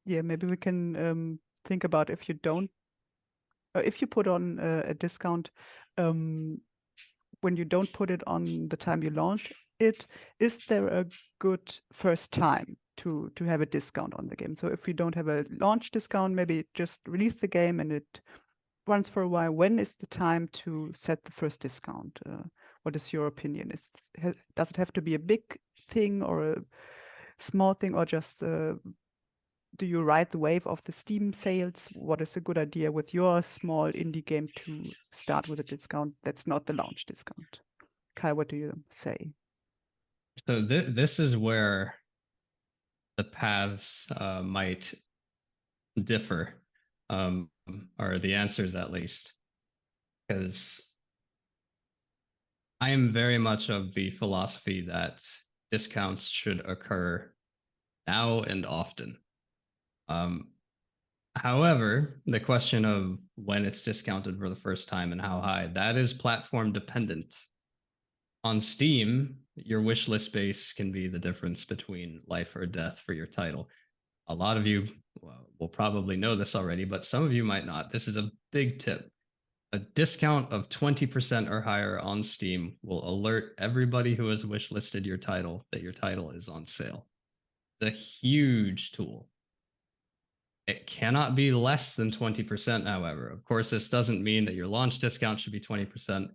Yeah, maybe we can think about if you don't, if you put on a discount, when you don't put it on the time you launch it, is there a good first time to have a discount on the game? So if you don't have a launch discount, maybe just release the game and it runs for a while. When is the time to set the first discount? What is your opinion? Does it have to be a big thing or a small thing, or just do you ride the wave of the Steam sales? What is a good idea with your small indie game to start with a discount that's not the launch discount? Kai, what do you say? So this is where the paths might differ, or the answers at least, because I am very much of the philosophy that discounts should occur now and often. However, the question of when it's discounted for the first time and how high, that is platform dependent. On Steam, your wish list base can be the difference between life or death for your title. A lot of you will probably know this already, but some of you might not. This is a big tip. A discount of 20% or higher on Steam will alert everybody who has wishlisted your title that your title is on sale. It's a huge tool. It cannot be less than 20%, however. Of course, this doesn't mean that your launch discount should be 20%.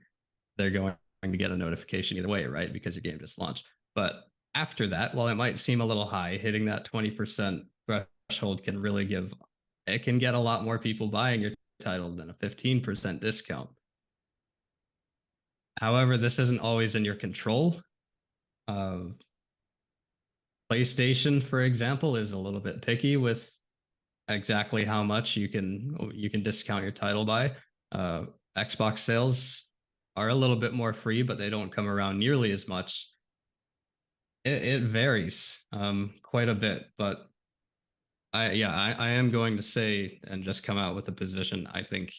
They're going to get a notification either way, right? Because your game just launched. But after that, while it might seem a little high, hitting that 20% threshold can really it can get a lot more people buying your title than a 15% discount. However, this isn't always in your control. PlayStation, for example, is a little bit picky with exactly how much you can discount your title by. Xbox sales are a little bit more free, but they don't come around nearly as much. It varies quite a bit, but I am going to say and just come out with a position. I think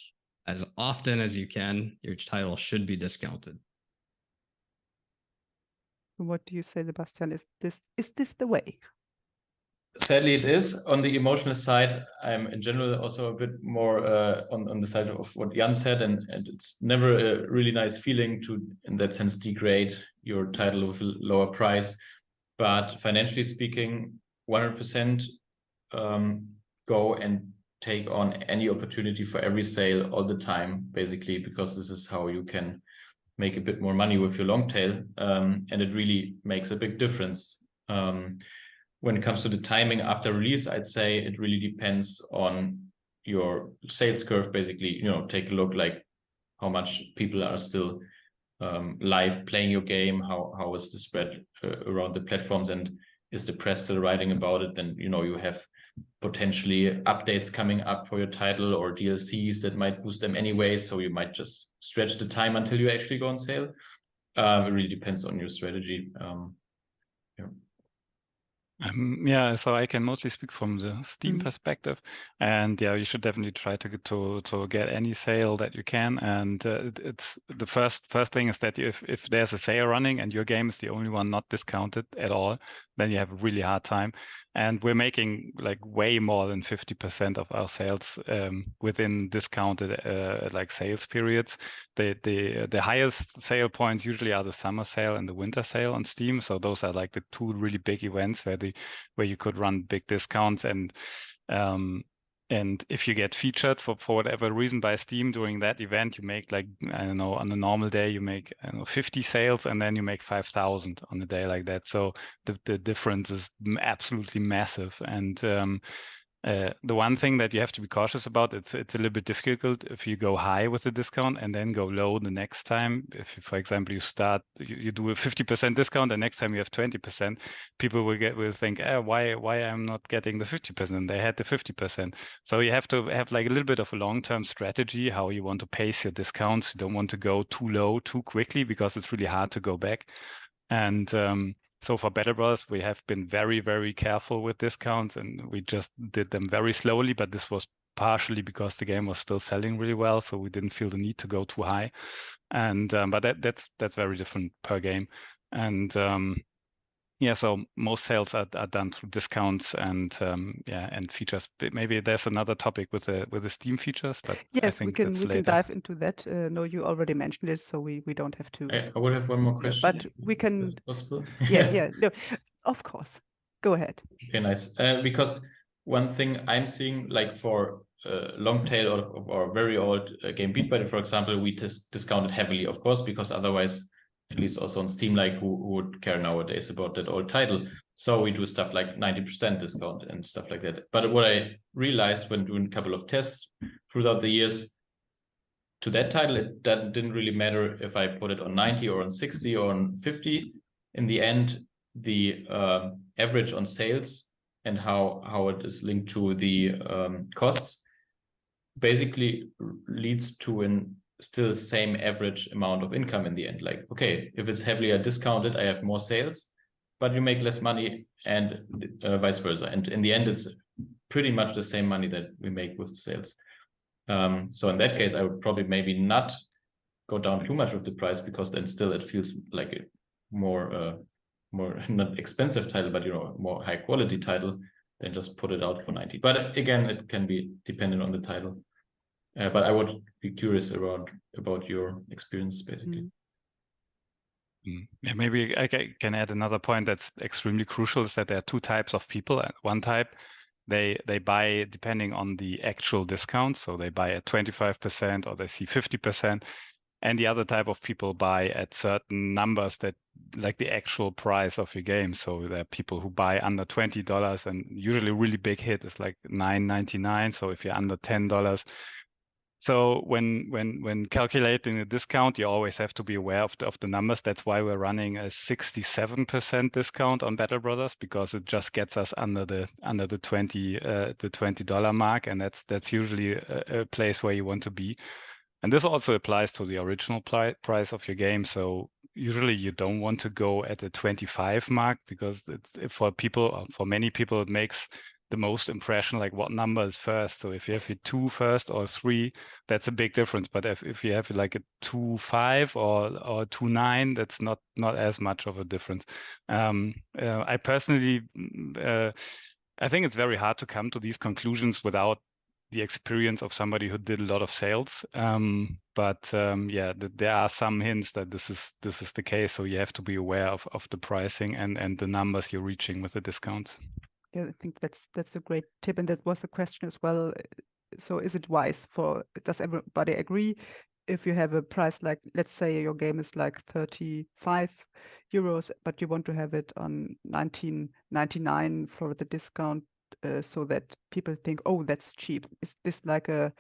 as often as you can, your title should be discounted. What do you say, Sebastian? Is this the way? sadly, it is. On the emotional side, I'm in general also a bit more on the side of what Jan said, and it's never a really nice feeling to, in that sense, degrade your title with a lower price. But financially speaking, 100% go and take on any opportunity for every sale all the time, basically, because this is how you can make a bit more money with your long tail, and it really makes a big difference. When it comes to the timing after release, I'd say it really depends on your sales curve. Basically, take a look like how much people are still live playing your game, how is the spread around the platforms, and is the press still writing about it. Then you have potentially updates coming up for your title or DLCs that might boost them anyway, so you might just stretch the time until you actually go on sale. It really depends on your strategy. Yeah, so I can mostly speak from the Steam perspective, and yeah, you should definitely try to get any sale that you can. And it's the first thing is that if there's a sale running and your game is the only one not discounted at all, then you have a really hard time. And we're making like way more than 50% of our sales within discounted like sales periods. The highest sale points usually are the summer sale and the winter sale on Steam. So those are like the two really big events where you could run big discounts, and if you get featured for whatever reason by Steam during that event, you make like, I don't know, on a normal day you make 50 sales, and then you make 5,000 on a day like that. So the difference is absolutely massive. And the one thing that you have to be cautious about, it's a little bit difficult if you go high with the discount and then go low the next time. If, for example, you do a 50% discount and next time you have 20%, people will think, why I'm not getting the 50%? They had the 50%. So you have to have like a little bit of a long-term strategy, how you want to pace your discounts. You don't want to go too low too quickly because it's really hard to go back. And so for Battle Brothers, we have been very, very careful with discounts, and we just did them very slowly. But this was partially because the game was still selling really well, so we didn't feel the need to go too high. And but that's very different per game. And yeah, so most sales are done through discounts and and features. Maybe there's another topic with the Steam features, but yes, I think we that's can later. dive into that. No, you already mentioned it, so we don't have to. I would have one more question. But we can. Is this possible? Yeah, no, of course. Go ahead. Okay, nice. Because one thing I'm seeing, like for long tail or very old game Beat by It, for example, we discounted heavily, of course, because otherwise, at least also on Steam, like who would care nowadays about that old title? So we do stuff like 90% discount and stuff like that. But what I realized when doing a couple of tests throughout the years, to that title, that didn't really matter if I put it on 90 or on 60 or on 50. In the end, the average on sales and how it is linked to the costs basically leads to an still same average amount of income in the end. Like, okay, if it's heavily discounted, I have more sales, but you make less money, and vice versa. And in the end, it's pretty much the same money that we make with the sales. So in that case, I would probably maybe not go down too much with the price, because then still it feels like a more not expensive title, but more high quality title than just put it out for 90. But again, it can be dependent on the title. But I would be curious about your experience, basically. Yeah, maybe I can add another point that's extremely crucial, is that there are two types of people. One type, they buy depending on the actual discount. So they buy at 25% or they see 50%. And the other type of people buy at certain numbers that like the actual price of your game. So there are people who buy under $20, and usually a really big hit is like $9.99. So if you're under $10. So when calculating a discount, you always have to be aware of the numbers. That's why we're running a 67% discount on Battle Brothers, because it just gets us under the $20 mark, and that's usually a place where you want to be. And this also applies to the original price of your game. So usually you don't want to go at the 25 mark, because for many people, it makes the most impression, like what number is first. So if you have a 2 first or 3, that's a big difference. But if you have like a 2.5 or 2.9, that's not as much of a difference. I personally I think it's very hard to come to these conclusions without the experience of somebody who did a lot of sales. Yeah, there are some hints that this is the case. So you have to be aware of the pricing and the numbers you're reaching with the discount. Yeah, I think that's a great tip, and that was a question as well. So is it wise does everybody agree if you have a price like, let's say your game is like 35 euros, but you want to have it on 19.99 for the discount, so that people think, oh, that's cheap. Is this like a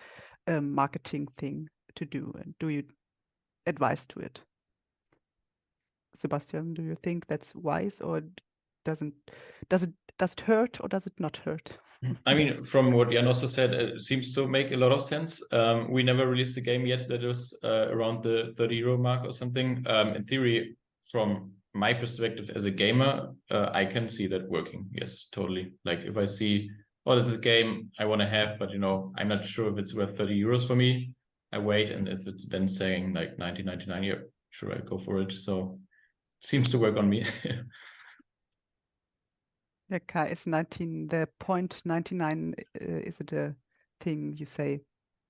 marketing thing to do? And do you advise to it? Sebastian, do you think that's wise, or does it hurt, or does it not hurt? I mean, from what Jan also said, it seems to make a lot of sense. We never released a game yet that was around the 30 euro mark or something. In theory, from my perspective as a gamer, I can see that working. Yes, totally. Like if I see, oh, this is a game I want to have, but I'm not sure if it's worth 30 euros for me, I wait. And if it's then saying like 19.99, yeah, sure, I go for it. So it seems to work on me. Yeah, Kai, is 19 the point 99? Is it a thing you say,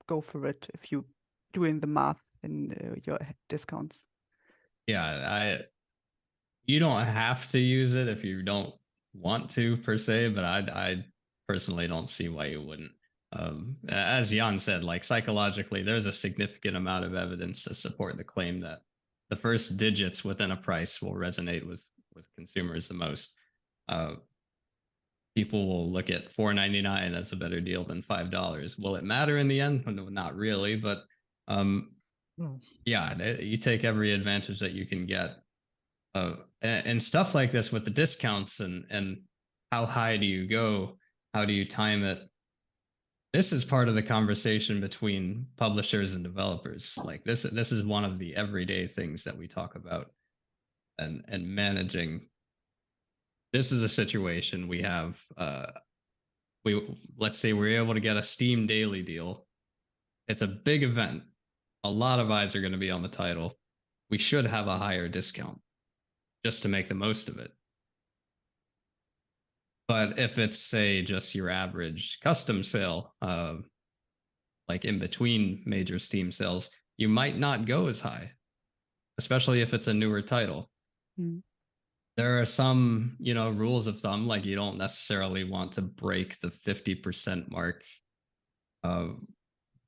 go for it if you doing the math in your discounts? Yeah, you don't have to use it if you don't want to per se, but I personally don't see why you wouldn't. As Jan said, like psychologically, there's a significant amount of evidence to support the claim that the first digits within a price will resonate with consumers the most. People will look at $4.99 as a better deal than $5. Will it matter in the end? No, not really, but yeah, you take every advantage that you can get. And stuff like this with the discounts and how high do you go? How do you time it? This is part of the conversation between publishers and developers. Like this is one of the everyday things that we talk about and managing. This is a situation we have. Let's say we're able to get a Steam daily deal. It's a big event. A lot of eyes are going to be on the title. We should have a higher discount just to make the most of it. But if it's, say, just your average custom sale, like in between major Steam sales, you might not go as high, especially if it's a newer title. Mm. There are some, rules of thumb, like you don't necessarily want to break the 50% mark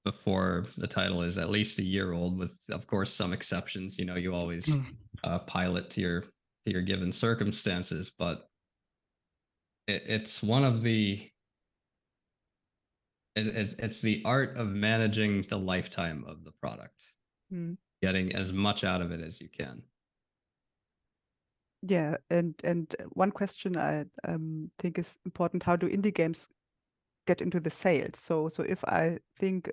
before the title is at least a year old, with, of course, some exceptions. You always pilot to your given circumstances, but it's one of the it's the art of managing the lifetime of the product, getting as much out of it as you can. Yeah, and one question I think is important: how do indie games get into the sales? So if I think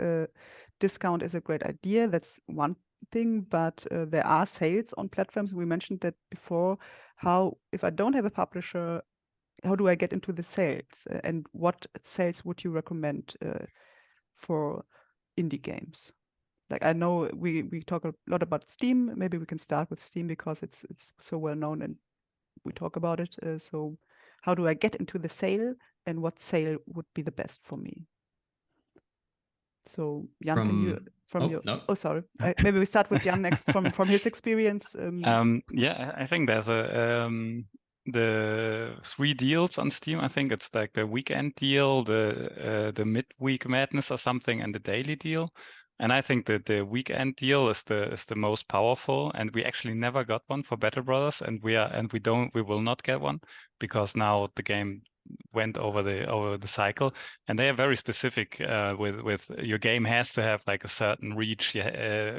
discount is a great idea, that's one thing, but there are sales on platforms. We mentioned that before. How, if I don't have a publisher, how do I get into the sales? And what sales would you recommend for indie games? Like, I know we talk a lot about Steam. Maybe we can start with Steam because it's so well known and we talk about it. So how do I get into the sale, and what sale would be the best for me? So Jan, can you sorry. Maybe we start with Jan next from his experience. Yeah, I think there's the 3 deals on Steam. I think it's like the weekend deal, the midweek madness or something, and the daily deal. And I think that the weekend deal is the most powerful. And we actually never got one for Battle Brothers, and we will not get one because now the game went over the cycle, and they are very specific with your game has to have like a certain reach,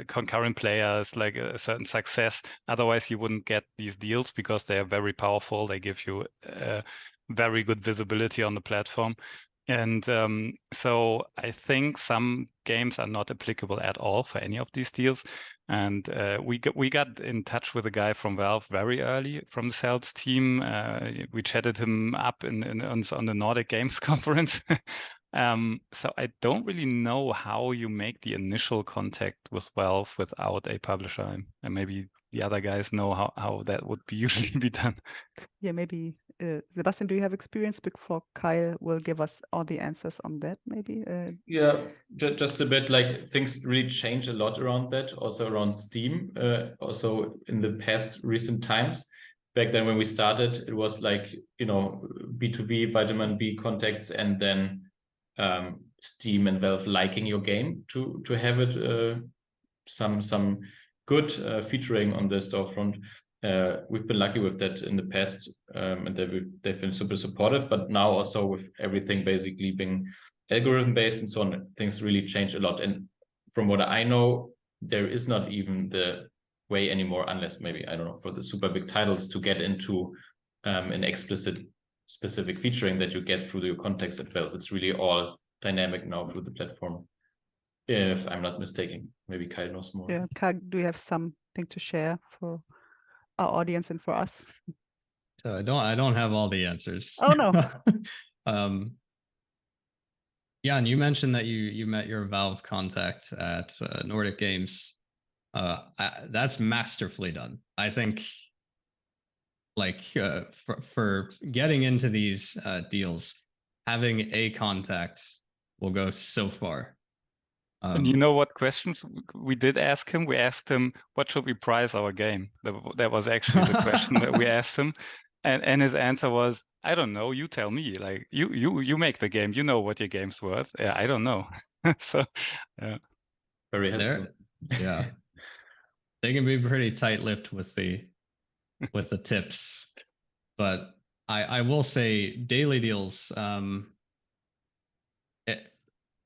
concurrent players, like a certain success. Otherwise you wouldn't get these deals because they are very powerful. They give you very good visibility on the platform. And so I think some games are not applicable at all for any of these deals. And we got in touch with a guy from Valve very early from the sales team. We chatted him up on the Nordic Games Conference. So I don't really know how you make the initial contact with Valve without a publisher. And maybe the other guys know how that would be usually be done. Yeah, maybe Sebastian, do you have experience before Kyle will give us all the answers on that? Maybe. Yeah, just a bit. Like things really change a lot around that, also around Steam. Also in the past recent times. Back then when we started, it was like, you know, B2B, vitamin B contacts, and then Steam and Valve liking your game to have it some good featuring on the storefront. We've been lucky with that in the past, and they've been super supportive. But now also with everything basically being algorithm based and so on, things really change a lot. And from what I know, there is not even the way anymore, unless maybe, I don't know, for the super big titles to get into an explicit specific featuring that you get through your contacts at Valve. It's really all dynamic now through the platform, if I'm not mistaken. Maybe Kyle knows more. Yeah, Kyle, do you have something to share for our audience and for us? So I don't have all the answers. Oh no. Yeah, and you mentioned that you met your Valve contact at Nordic Games. That's masterfully done. I think, like for getting into these deals, having a contact will go so far. And you know what questions we did ask him? We asked him, what should we price our game? That was actually the question that we asked him. And his answer was, I don't know, you tell me. Like you make the game, you know what your game's worth. Yeah, I don't know. So yeah. Very helpful. Yeah. They can be pretty tight-lipped with the tips. But I will say daily deals,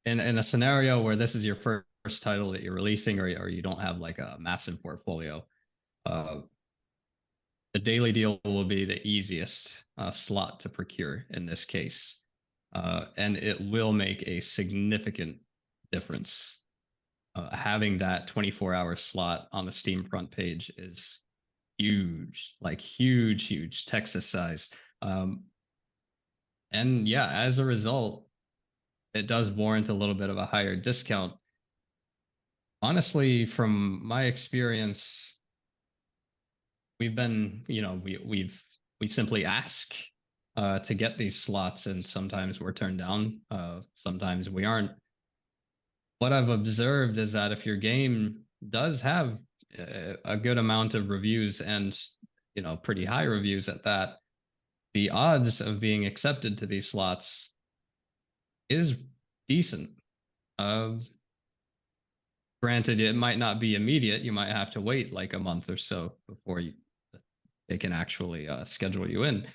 in a scenario where this is your first title that you're releasing, or you don't have like a massive portfolio, the daily deal will be the easiest slot to procure in this case. And it will make a significant difference. Having that 24-hour slot on the Steam front page is huge, like huge, Texas size. And yeah, as a result, it does warrant a little bit of a higher discount. Honestly, from my experience, we've been, we simply ask to get these slots, and sometimes we're turned down. Sometimes we aren't. What I've observed is that if your game does have a good amount of reviews, and pretty high reviews at that, the odds of being accepted to these slots is decent. Granted, it might not be immediate. You might have to wait like a month or so before they can actually schedule you in.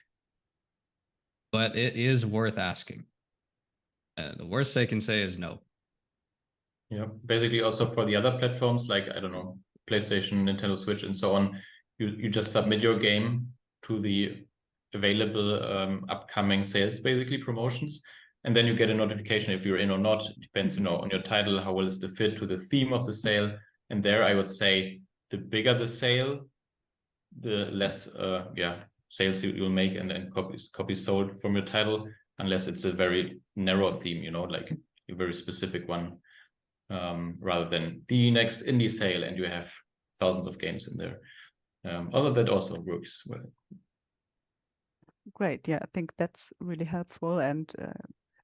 But it is worth asking. The worst they can say is no. Yeah, basically also for the other platforms, like, I don't know, PlayStation, Nintendo Switch, and so on, you just submit your game to the available upcoming sales, basically promotions, and then you get a notification if you're in or not. It depends, on your title, how well is the fit to the theme of the sale. And there I would say the bigger the sale, the less sales you'll make and copies sold from your title, unless it's a very narrow theme, like a very specific one. Rather than the next indie sale and you have thousands of games in there. Although that also works well. Great. Yeah, I think that's really helpful. And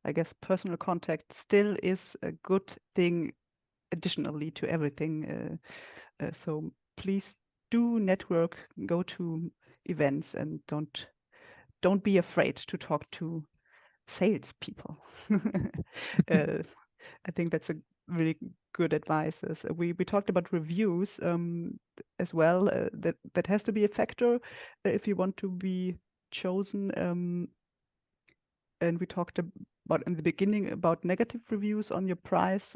I guess personal contact still is a good thing additionally to everything. So please do network, go to events, and don't be afraid to talk to salespeople. I think that's a really good advice. We talked about reviews as well. That has to be a factor if you want to be chosen. And we talked about in the beginning about negative reviews on your price.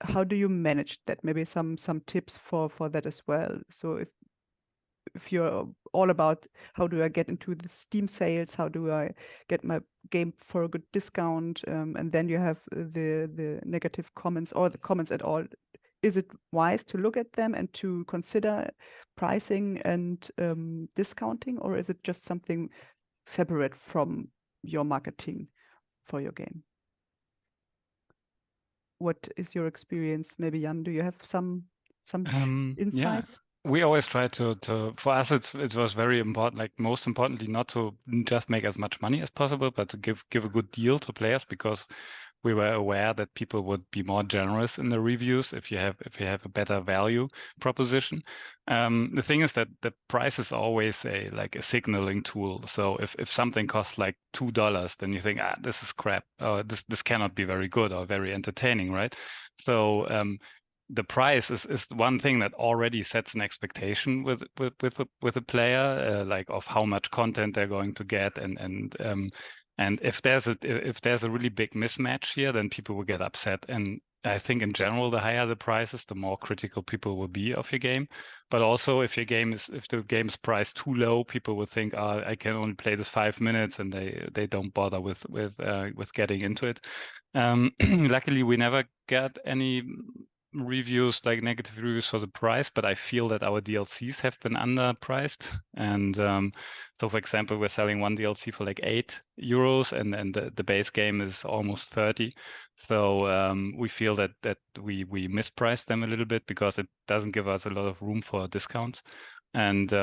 How do you manage that? Maybe some tips for that as well. So if you're all about how do I get into the Steam sales, how do I get my game for a good discount, and then you have the negative comments or the comments at all, is it wise to look at them and to consider pricing and discounting, or is it just something separate from your marketing for your game? What is your experience? Maybe Jan, do you have some insights? we always try to for us it was very important, like most importantly, not to just make as much money as possible, but to give a good deal to players, because we were aware that people would be more generous in the reviews if you have a better value proposition. The thing is that the price is always a signaling tool. So if something costs like $2, then you think, this is crap, or this cannot be very good or very entertaining, right? So the price is one thing that already sets an expectation with a player, like of how much content they're going to get, and if there's a really big mismatch here, then people will get upset. And I think in general, the higher the prices, the more critical people will be of your game. But also, if the game is priced too low, people will think, I can only play this 5 minutes, and they don't bother with getting into it. Luckily, we never got any reviews, like negative reviews for the price, but I feel that our DLCs have been underpriced. And so, for example, we're selling one DLC for like €8, and the base game is almost 30. So we feel that we mispriced them a little bit, because it doesn't give us a lot of room for discounts. And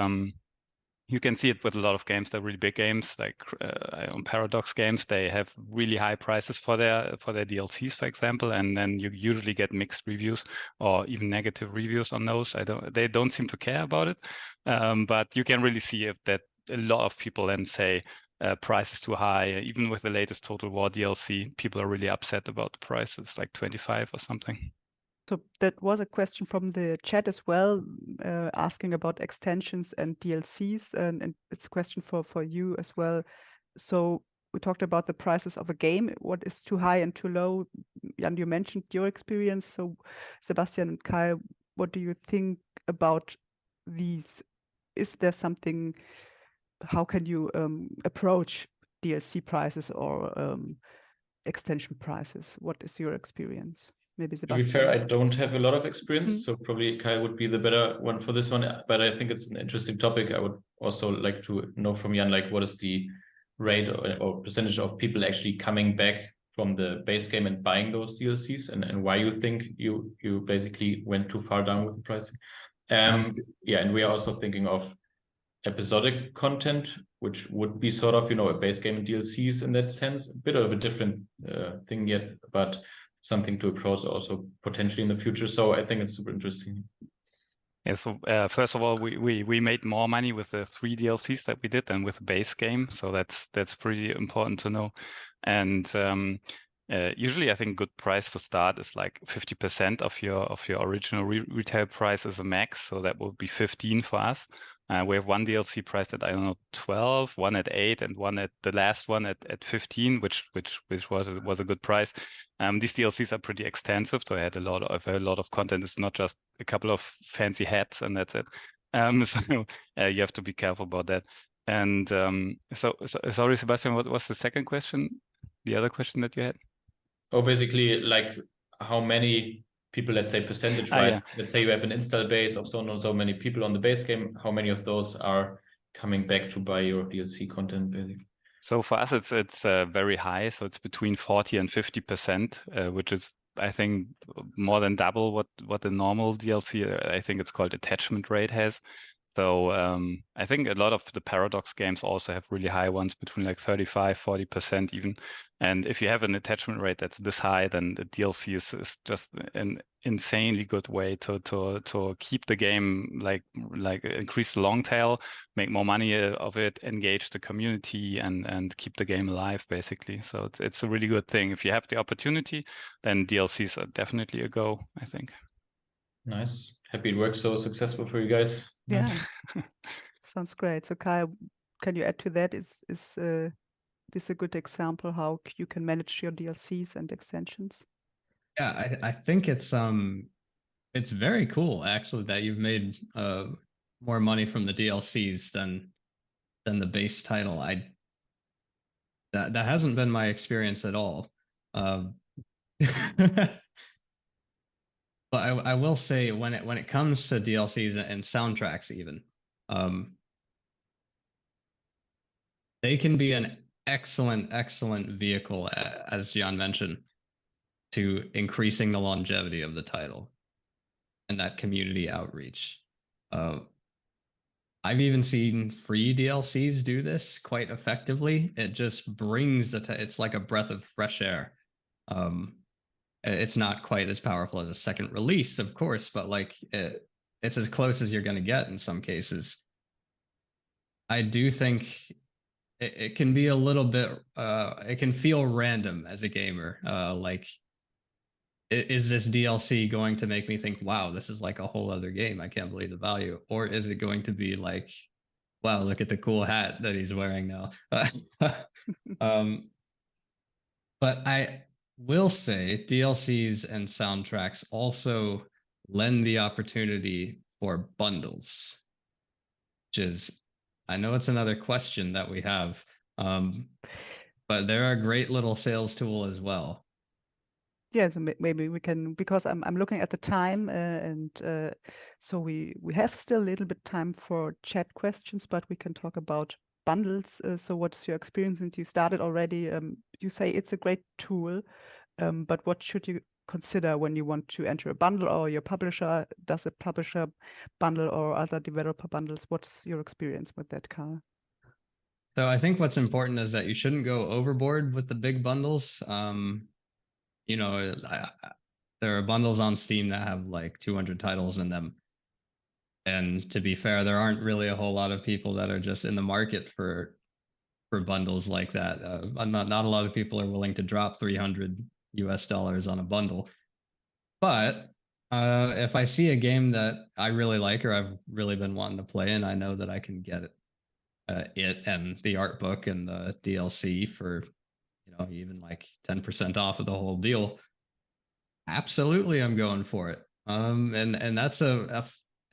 you can see it with a lot of games. They're really big games, like Paradox games. They have really high prices for their DLCs, for example, and then you usually get mixed reviews or even negative reviews on those. They don't seem to care about it, but you can really see that a lot of people then say price is too high. Even with the latest Total War DLC, people are really upset about the price. It's like 25 or something. So that was a question from the chat as well, asking about extensions and DLCs, and it's a question for you as well. So we talked about the prices of a game, what is too high and too low. Jan, you mentioned your experience. So Sebastian and Kyle, what do you think about these? Is there something, how can you approach DLC prices or extension prices? What is your experience? Maybe To be Sebastian. fair, I don't have a lot of experience, so probably Kai would be the better one for this one. But I think it's an interesting topic. I would also like to know from Jan, like, what is the rate or percentage of people actually coming back from the base game and buying those DLCs, and why you think you basically went too far down with the pricing. Yeah, and we are also thinking of episodic content, which would be sort of, a base game and DLCs in that sense, a bit of a different thing yet, but something to approach also potentially in the future. So I think it's super interesting. Yeah, so first of all, we made more money with the 3 DLCs that we did than with the base game. So that's pretty important to know. And usually I think good price to start is like 50% of your original retail price as a max. So that would be 15 for us. We have one DLC priced at, I don't know, 12, one at 8, and one at the last one at 15, which was a good price. These DLCs are pretty extensive, so I had a lot of content. It's not just a couple of fancy hats and that's it. So you have to be careful about that. And so sorry, Sebastian, what was the second question? The other question that you had? Oh, basically, like, how many people, let's say percentage-wise, let's say you have an install base of so and so many people on the base game, how many of those are coming back to buy your DLC content, basically? So for us, it's very high. So it's between 40 and 50%, which is, I think, more than double what the normal DLC, I think it's called attachment rate, has. So I think a lot of the Paradox games also have really high ones, between like 35, 40% even. And if you have an attachment rate that's this high, then the DLC is just an insanely good way to keep the game, like increase the long tail, make more money of it, engage the community, and keep the game alive, basically. So it's a really good thing. If you have the opportunity, then DLCs are definitely a go, I think. Nice. Happy it works so successful for you guys. Yeah. Sounds great. So Kai, can you add to that? Is this a good example how you can manage your DLCs and extensions? Yeah, I think it's very cool actually that you've made more money from the DLCs than the base title. That hasn't been my experience at all. But I will say when it comes to DLCs and soundtracks, even they can be an excellent vehicle, as Jan mentioned, to increasing the longevity of the title and that community outreach. I've even seen free DLCs do this quite effectively. It just brings it's like a breath of fresh air. It's not quite as powerful as a second release, of course, but like it's as close as you're going to get in some cases. I do think it can be a little bit, it can feel random as a gamer. Like, is this DLC going to make me think, wow, this is like a whole other game? I can't believe the value. Or is it going to be like, wow, look at the cool hat that he's wearing now. But I will say DLCs and soundtracks also lend the opportunity for bundles, which is, I know it's another question that we have, but they're a great little sales tool as well. Yeah, so maybe we can, because I'm looking at the time, so we have still a little bit time for chat questions, but we can talk about bundles. So what's your experience? And you started already. You say it's a great tool, but what should you consider when you want to enter a bundle, or your publisher does a publisher bundle or other developer bundles? What's your experience with that, Carl? So I think what's important is that you shouldn't go overboard with the big bundles. You know, there are bundles on Steam that have like 200 titles in them. And to be fair, there aren't really a whole lot of people that are just in the market for bundles like that. Not a lot of people are willing to drop $300 on a bundle. But if I see a game that I really like or I've really been wanting to play and I know that I can get it and the art book and the DLC for, you know, even like 10% off of the whole deal, absolutely I'm going for it. And that's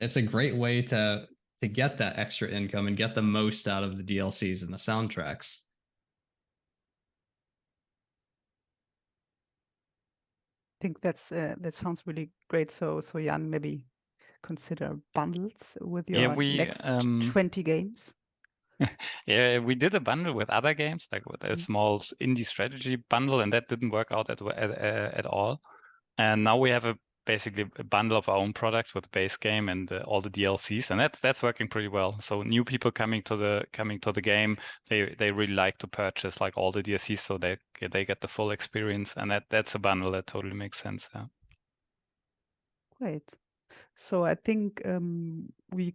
it's a great way to get that extra income and get the most out of the DLCs and the soundtracks. I think that sounds really great. So Jan, maybe consider bundles with your next 20 games. Yeah, we did a bundle with other games, like with a small indie strategy bundle, and that didn't work out at all. And now we have basically a bundle of our own products with the base game and all the DLCs, and that's working pretty well. So new people coming to the game, they really like to purchase like all the DLCs, so they get the full experience, and that's a bundle that totally makes sense. Yeah. Great. So I think we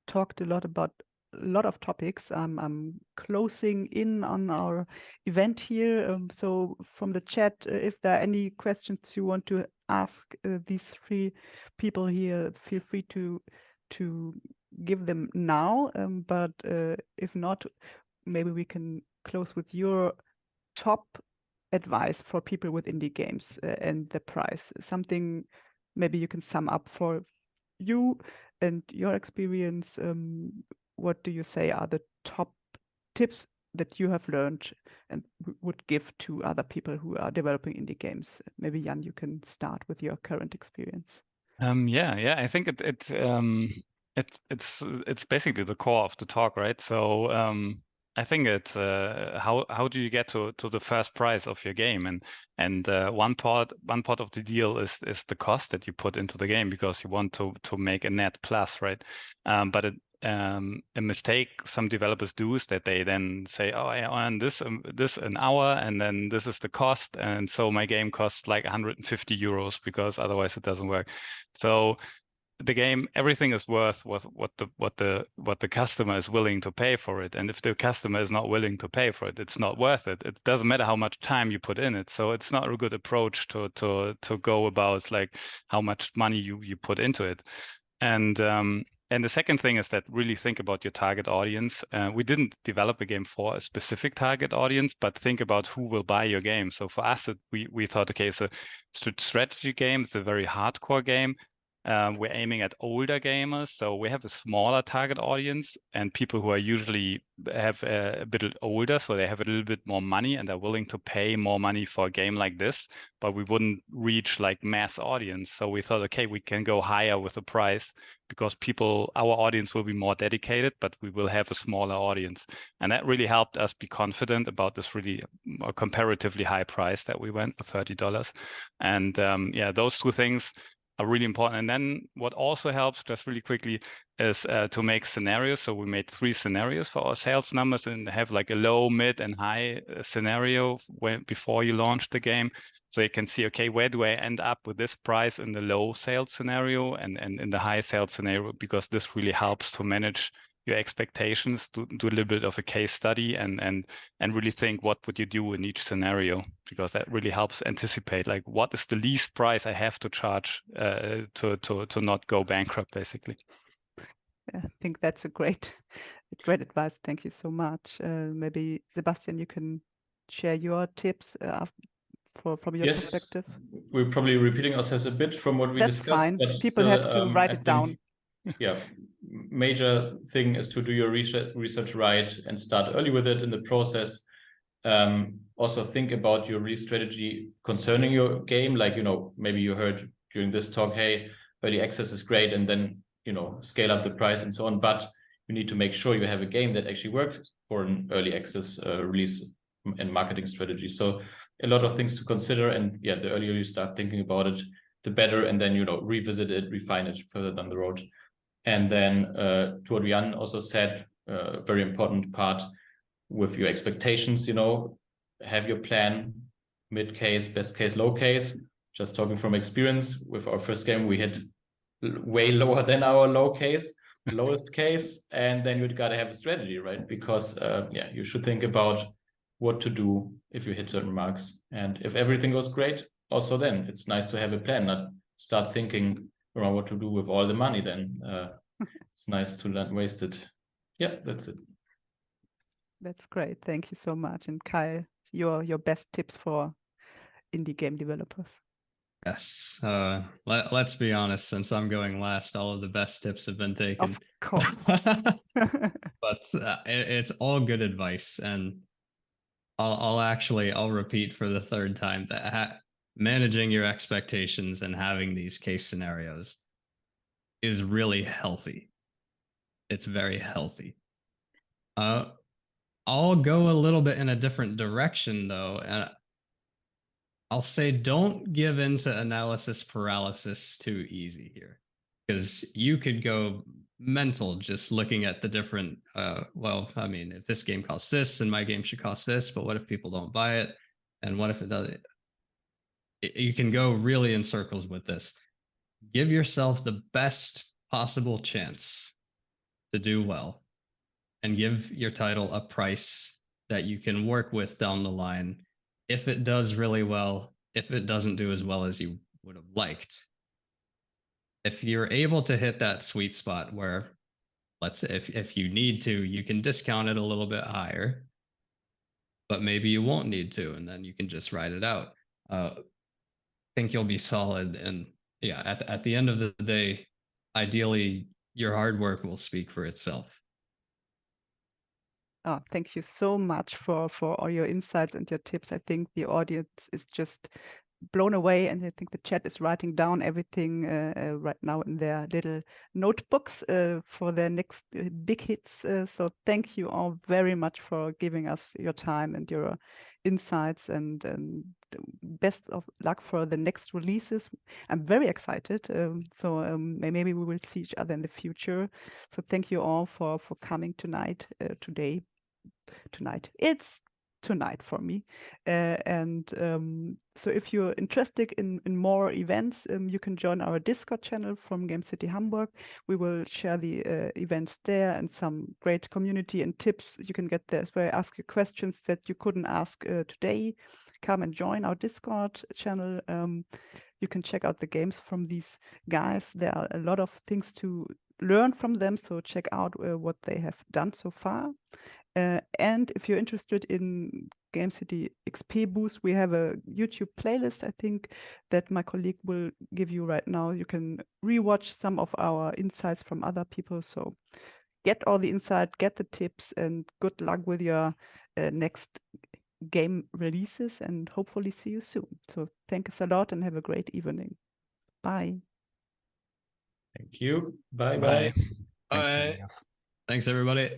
talked a lot about a lot of topics. I'm closing in on our event here. So from the chat, if there are any questions you want to ask these three people here, feel free to give them now. But if not, maybe we can close with your top advice for people with indie games and the price. Something maybe you can sum up for you and your experience. What do you say are the top tips that you have learned and would give to other people who are developing indie games? Maybe Jan, you can start with your current experience. Yeah. I think it's basically the core of the talk, right? So I think it's how do you get to the first price of your game, and one part of the deal is the cost that you put into the game, because you want to make a net plus, right? But a mistake some developers do is that they then say, oh, I earn this an hour, and then this is the cost, and so my game costs like 150 euros because otherwise it doesn't work. So the game, everything is worth what the customer is willing to pay for it. And if the customer is not willing to pay for it, it's not worth it. It doesn't matter how much time you put in it. So it's not a good approach to go about like how much money you put into it. And the second thing is that really think about your target audience. We didn't develop a game for a specific target audience, but think about who will buy your game. So for us, we thought, okay, it's a strategy game. It's a very hardcore game. We're aiming at older gamers, so we have a smaller target audience and people who are usually have a bit older, so they have a little bit more money and are willing to pay more money for a game like this, but we wouldn't reach like mass audience. So we thought, okay, we can go higher with the price because our audience will be more dedicated, but we will have a smaller audience. And that really helped us be confident about this really comparatively high price that we went with $30. And those two things are really important. And then what also helps, just really quickly, is to make scenarios. So we made 3 scenarios for our sales numbers and have like a low, mid, and high scenario before you launch the game. So you can see, okay, where do I end up with this price in the low sales scenario and in the high sales scenario, because this really helps to manage your expectations, to do a little bit of a case study and really think what would you do in each scenario, because that really helps anticipate like what is the least price I have to charge to not go bankrupt, basically. Yeah, I think that's a great advice. Thank you so much. Maybe Sebastian, you can share your tips from your perspective. We're probably repeating ourselves a bit from what we That's discussed. fine. But People still, have to write I it think, down. Yeah, major thing is to do your research right and start early with it in the process. Also think about your release strategy concerning your game. Like, maybe you heard during this talk, hey, early access is great, and then, scale up the price and so on. But you need to make sure you have a game that actually works for an early access release and marketing strategy. So a lot of things to consider. And yeah, the earlier you start thinking about it, the better. And then, revisit it, refine it further down the road. And then to what Jan also said, very important part with your expectations, have your plan, mid case, best case, low case. Just talking from experience, with our first game, we hit way lower than our lowest case. And then you gotta have a strategy, right? Because you should think about what to do if you hit certain marks. And if everything goes great, also then it's nice to have a plan, not start thinking around what to do with all the money then. It's nice to not waste it. Yeah, that's it. That's great. Thank you so much. And Kyle, your best tips for indie game developers. Yes. Let's be honest, since I'm going last, all of the best tips have been taken. Of course. But it's all good advice. And I'll repeat for the 3rd time that managing your expectations and having these case scenarios is really healthy. It's very healthy. I'll go a little bit in a different direction though, and I'll say don't give into analysis paralysis too easy here, because you could go mental just looking at the different, if this game costs this and my game should cost this, but what if people don't buy it? And what if it does? You can go really in circles with this. Give yourself the best possible chance to do well and give your title a price that you can work with down the line. If it does really well, if it doesn't do as well as you would have liked, if you're able to hit that sweet spot where, let's say, if you need to, you can discount it a little bit higher, but maybe you won't need to, and then you can just ride it out. I think you'll be solid. And yeah, at the end of the day, ideally, your hard work will speak for itself. Oh, thank you so much for all your insights and your tips. I think the audience is just blown away, and I think the chat is writing down everything right now in their little notebooks for their next big hits. So thank you all very much for giving us your time and your insights, and best of luck for the next releases. I'm very excited. Maybe we will see each other in the future. So thank you all for coming tonight, It's tonight for me. So if you're interested in more events, you can join our Discord channel from Gamecity Hamburg. We will share the events there and some great community and tips you can get there as well. Ask your questions that you couldn't ask today. Come and join our Discord channel. You can check out the games from these guys. There are a lot of things to learn from them, so check out what they have done so far. And if you're interested in Gamecity XP Boost, we have a YouTube playlist, I think, that my colleague will give you right now. You can rewatch some of our insights from other people. So get all the insight, get the tips, and good luck with your next game releases, and hopefully see you soon. So thanks a lot and have a great evening. Bye. Thank you. Bye. Bye. Thanks, everybody.